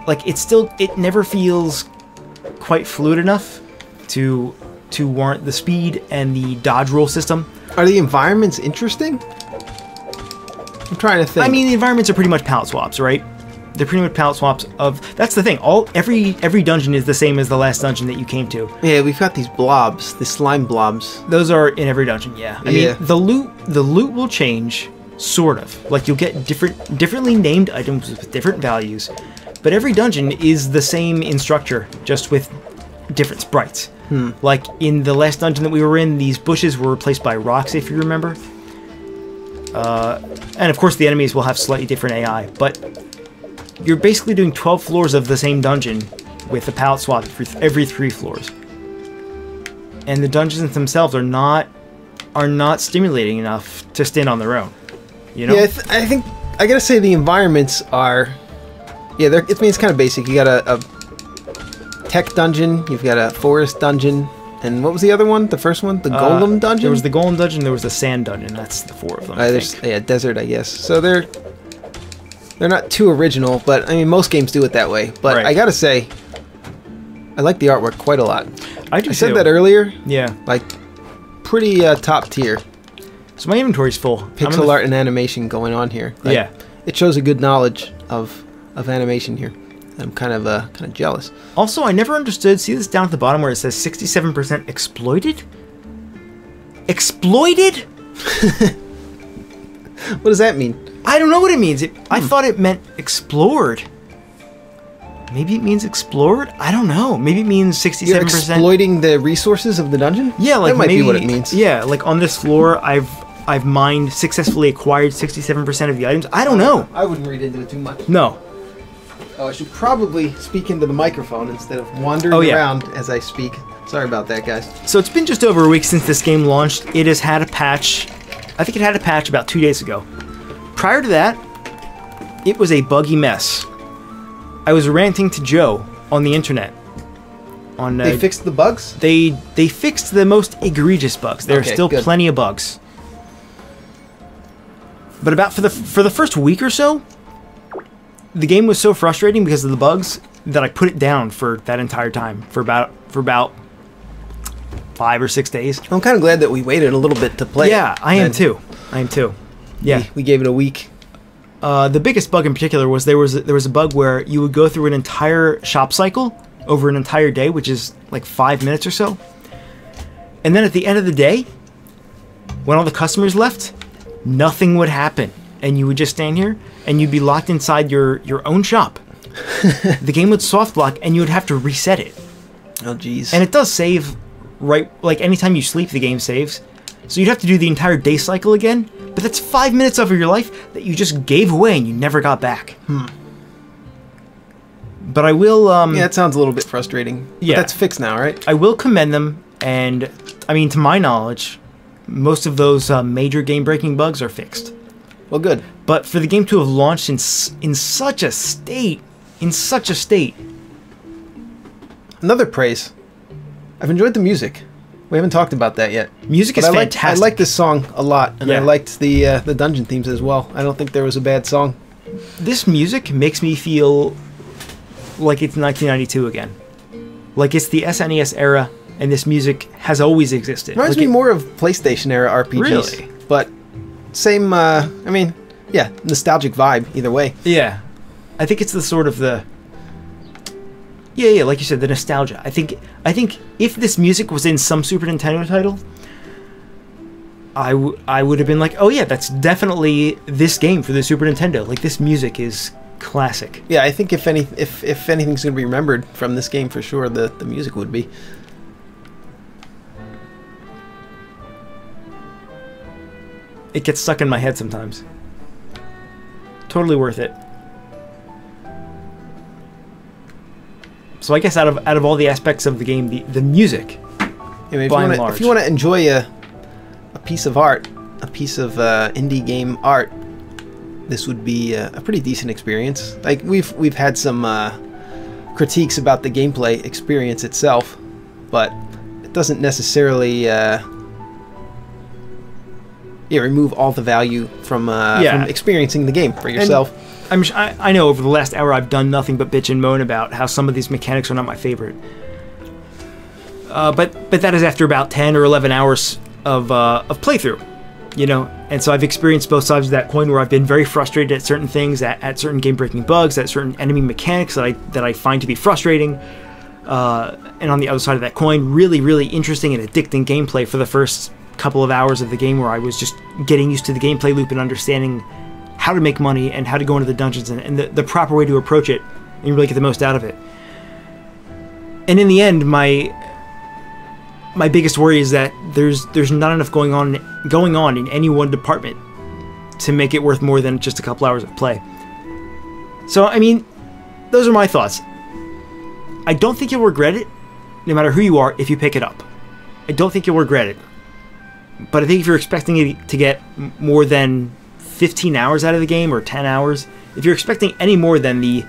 Speaker 2: Like, it never feels quite fluid enough to warrant the speed and the dodge roll system. Are the environments interesting? I'm trying to think.
Speaker 1: I mean, the environments are pretty much palette swaps, right? They're pretty much palette swaps of... That's the thing. Every dungeon is the same as the last dungeon that you came to.
Speaker 2: Yeah, we've got these blobs, the slime blobs.
Speaker 1: Those are in every dungeon, yeah. I mean, the loot will change, sort of. Like, you'll get differently named items with different values. But every dungeon is the same in structure, just with different sprites. Like, in the last dungeon that we were in, these bushes were replaced by rocks, if you remember. And of course, the enemies will have slightly different AI, but you're basically doing 12 floors of the same dungeon with a palette swap for every 3 floors. And the dungeons themselves are not stimulating enough to stand on their own. You know?
Speaker 2: Yeah, I think I gotta say the environments are... Yeah, it's kind of basic. You got a tech dungeon, you've got a forest dungeon, and what was the other one? The first one? The golem dungeon?
Speaker 1: There was the golem dungeon, there was the sand dungeon. That's the 4 of them, I think.
Speaker 2: Yeah, desert, I guess. So they're not too original, but I mean, most games do it that way. But I gotta say, I like the artwork quite a lot.
Speaker 1: I do too.
Speaker 2: I said that earlier.
Speaker 1: Yeah.
Speaker 2: Like, pretty top tier.
Speaker 1: So my inventory's full.
Speaker 2: Pixel art and animation going on here. Like, yeah. It shows a good knowledge of animation here. I'm kind of jealous.
Speaker 1: Also, I never understood. See this down at the bottom where it says 67% exploited? Exploited?
Speaker 2: What does that mean?
Speaker 1: I don't know what it means. I thought it meant explored. Maybe it means explored? I don't know. Maybe it means 67%.
Speaker 2: You're exploiting the resources of the dungeon?
Speaker 1: Yeah, like
Speaker 2: that might be what it means.
Speaker 1: Yeah, like on this floor, I've I've mined, successfully acquired 67% of the items. I don't know.
Speaker 2: I wouldn't read into it too much.
Speaker 1: No.
Speaker 2: Oh, I should probably speak into the microphone instead of wandering around as I speak. Sorry about that, guys.
Speaker 1: So it's been just over a week since this game launched. It has had a patch. I think it had a patch about 2 days ago. Prior to that, it was a buggy mess. I was ranting to Joe on the internet.
Speaker 2: They fixed the bugs?
Speaker 1: They fixed the most egregious bugs. There are still plenty of bugs. But about for the first week or so, the game was so frustrating because of the bugs that I put it down for that entire time for about 5 or 6 days.
Speaker 2: I'm kind of glad that we waited a little bit to play.
Speaker 1: Yeah, I am too. Yeah,
Speaker 2: we gave it a week.
Speaker 1: The biggest bug in particular was there was a bug where you would go through an entire shop cycle over an entire day, which is like 5 minutes or so. And then at the end of the day, when all the customers left, nothing would happen. And you would just stand here and you'd be locked inside your own shop. The game would soft block and you would have to reset it.
Speaker 2: Oh, geez.
Speaker 1: And it does save, right? Like anytime you sleep, the game saves. So you'd have to do the entire day cycle again. But that's 5 minutes of your life that you just gave away and you never got back. But I will...
Speaker 2: yeah, that sounds a little bit frustrating.
Speaker 1: Yeah.
Speaker 2: But that's fixed now, right?
Speaker 1: I will commend them, and, I mean, to my knowledge, most of those major game-breaking bugs are fixed.
Speaker 2: Well, good.
Speaker 1: But for the game to have launched in such a state,
Speaker 2: Another praise. I've enjoyed the music. We haven't talked about that yet.
Speaker 1: Music is fantastic.
Speaker 2: I like this song a lot, and I liked the dungeon themes as well. I don't think there was a bad song.
Speaker 1: This music makes me feel like it's 1992 again. Like it's the SNES era, and this music has always existed.
Speaker 2: Reminds me more of PlayStation era RPGs.
Speaker 1: Really?
Speaker 2: But same, I mean, yeah, nostalgic vibe either way.
Speaker 1: Yeah. I think it's the sort of the... Yeah, like you said, the nostalgia. I think if this music was in some Super Nintendo title, I would have been like, oh yeah, that's definitely this game for the Super Nintendo. Like, this music is classic.
Speaker 2: Yeah, I think if anything's going to be remembered from this game, for sure, the music would be.
Speaker 1: It gets stuck in my head sometimes. Totally worth it. So I guess out of all the aspects of the game, the music, by and large.
Speaker 2: If you want to enjoy a piece of art, a piece of indie game art, this would be a pretty decent experience. Like we've had some critiques about the gameplay experience itself, but it doesn't necessarily remove all the value from experiencing the game for yourself.
Speaker 1: I know over the last hour I've done nothing but bitch and moan about how some of these mechanics are not my favorite. But that is after about 10 or 11 hours of playthrough, you know. And so I've experienced both sides of that coin, where I've been very frustrated at certain things, at certain game-breaking bugs, at certain enemy mechanics that I find to be frustrating. And on the other side of that coin, really, really interesting and addicting gameplay for the first couple of hours of the game, where I was just getting used to the gameplay loop and understanding how to make money and how to go into the dungeons and the proper way to approach it and really get the most out of it. And in the end, my biggest worry is that there's not enough going on in any one department to make it worth more than just a couple hours of play. So, I mean, those are my thoughts. I don't think you'll regret it, no matter who you are, if you pick it up. I don't think you'll regret it. But I think if you're expecting it to get more than 15 hours out of the game, or 10 hours, if you're expecting any more than the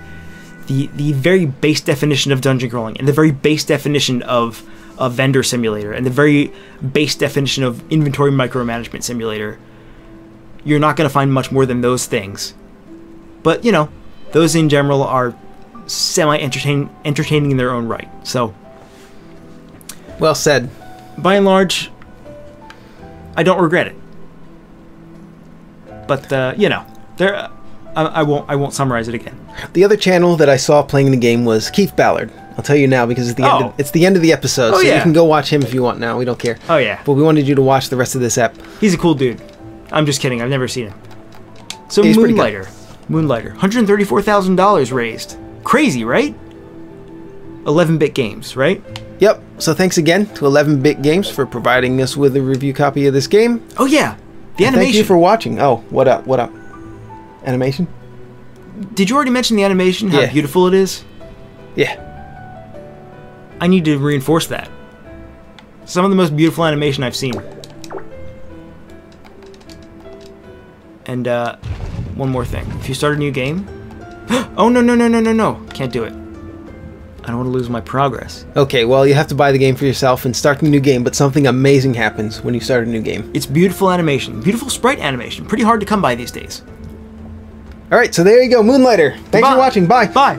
Speaker 1: very base definition of dungeon crawling, and the very base definition of a vendor simulator, and the very base definition of inventory micromanagement simulator, you're not going to find much more than those things. But, you know, those in general are semi-entertaining in their own right. So,
Speaker 2: well said.
Speaker 1: By and large, I don't regret it. But you know, I won't summarize it again.
Speaker 2: The other channel that I saw playing the game was Keith Ballard. I'll tell you now because it's the end of the episode, so you can go watch him if you want now. We don't care.
Speaker 1: Oh yeah.
Speaker 2: But we wanted you to watch the rest of this ep.
Speaker 1: He's a cool dude. I'm just kidding. I've never seen him. So
Speaker 2: He's
Speaker 1: Moonlighter, $134,000 raised. Crazy, right? 11-bit games, right?
Speaker 2: Yep. So thanks again to 11-bit games for providing us with a review copy of this game.
Speaker 1: Oh yeah. The animation.
Speaker 2: Thank you for watching. Oh, what up? What up? Animation?
Speaker 1: Did you already mention the animation? How beautiful it is?
Speaker 2: Yeah.
Speaker 1: I need to reinforce that. Some of the most beautiful animation I've seen. And one more thing. If you start a new game... Oh, no. Can't do it. I don't want to lose my progress.
Speaker 2: Okay, well, you have to buy the game for yourself and start a new game, but something amazing happens when you start a new game.
Speaker 1: It's beautiful animation. Beautiful sprite animation. Pretty hard to come by these days.
Speaker 2: Alright, so there you go, Moonlighter. Thanks for watching. Bye.
Speaker 1: Bye.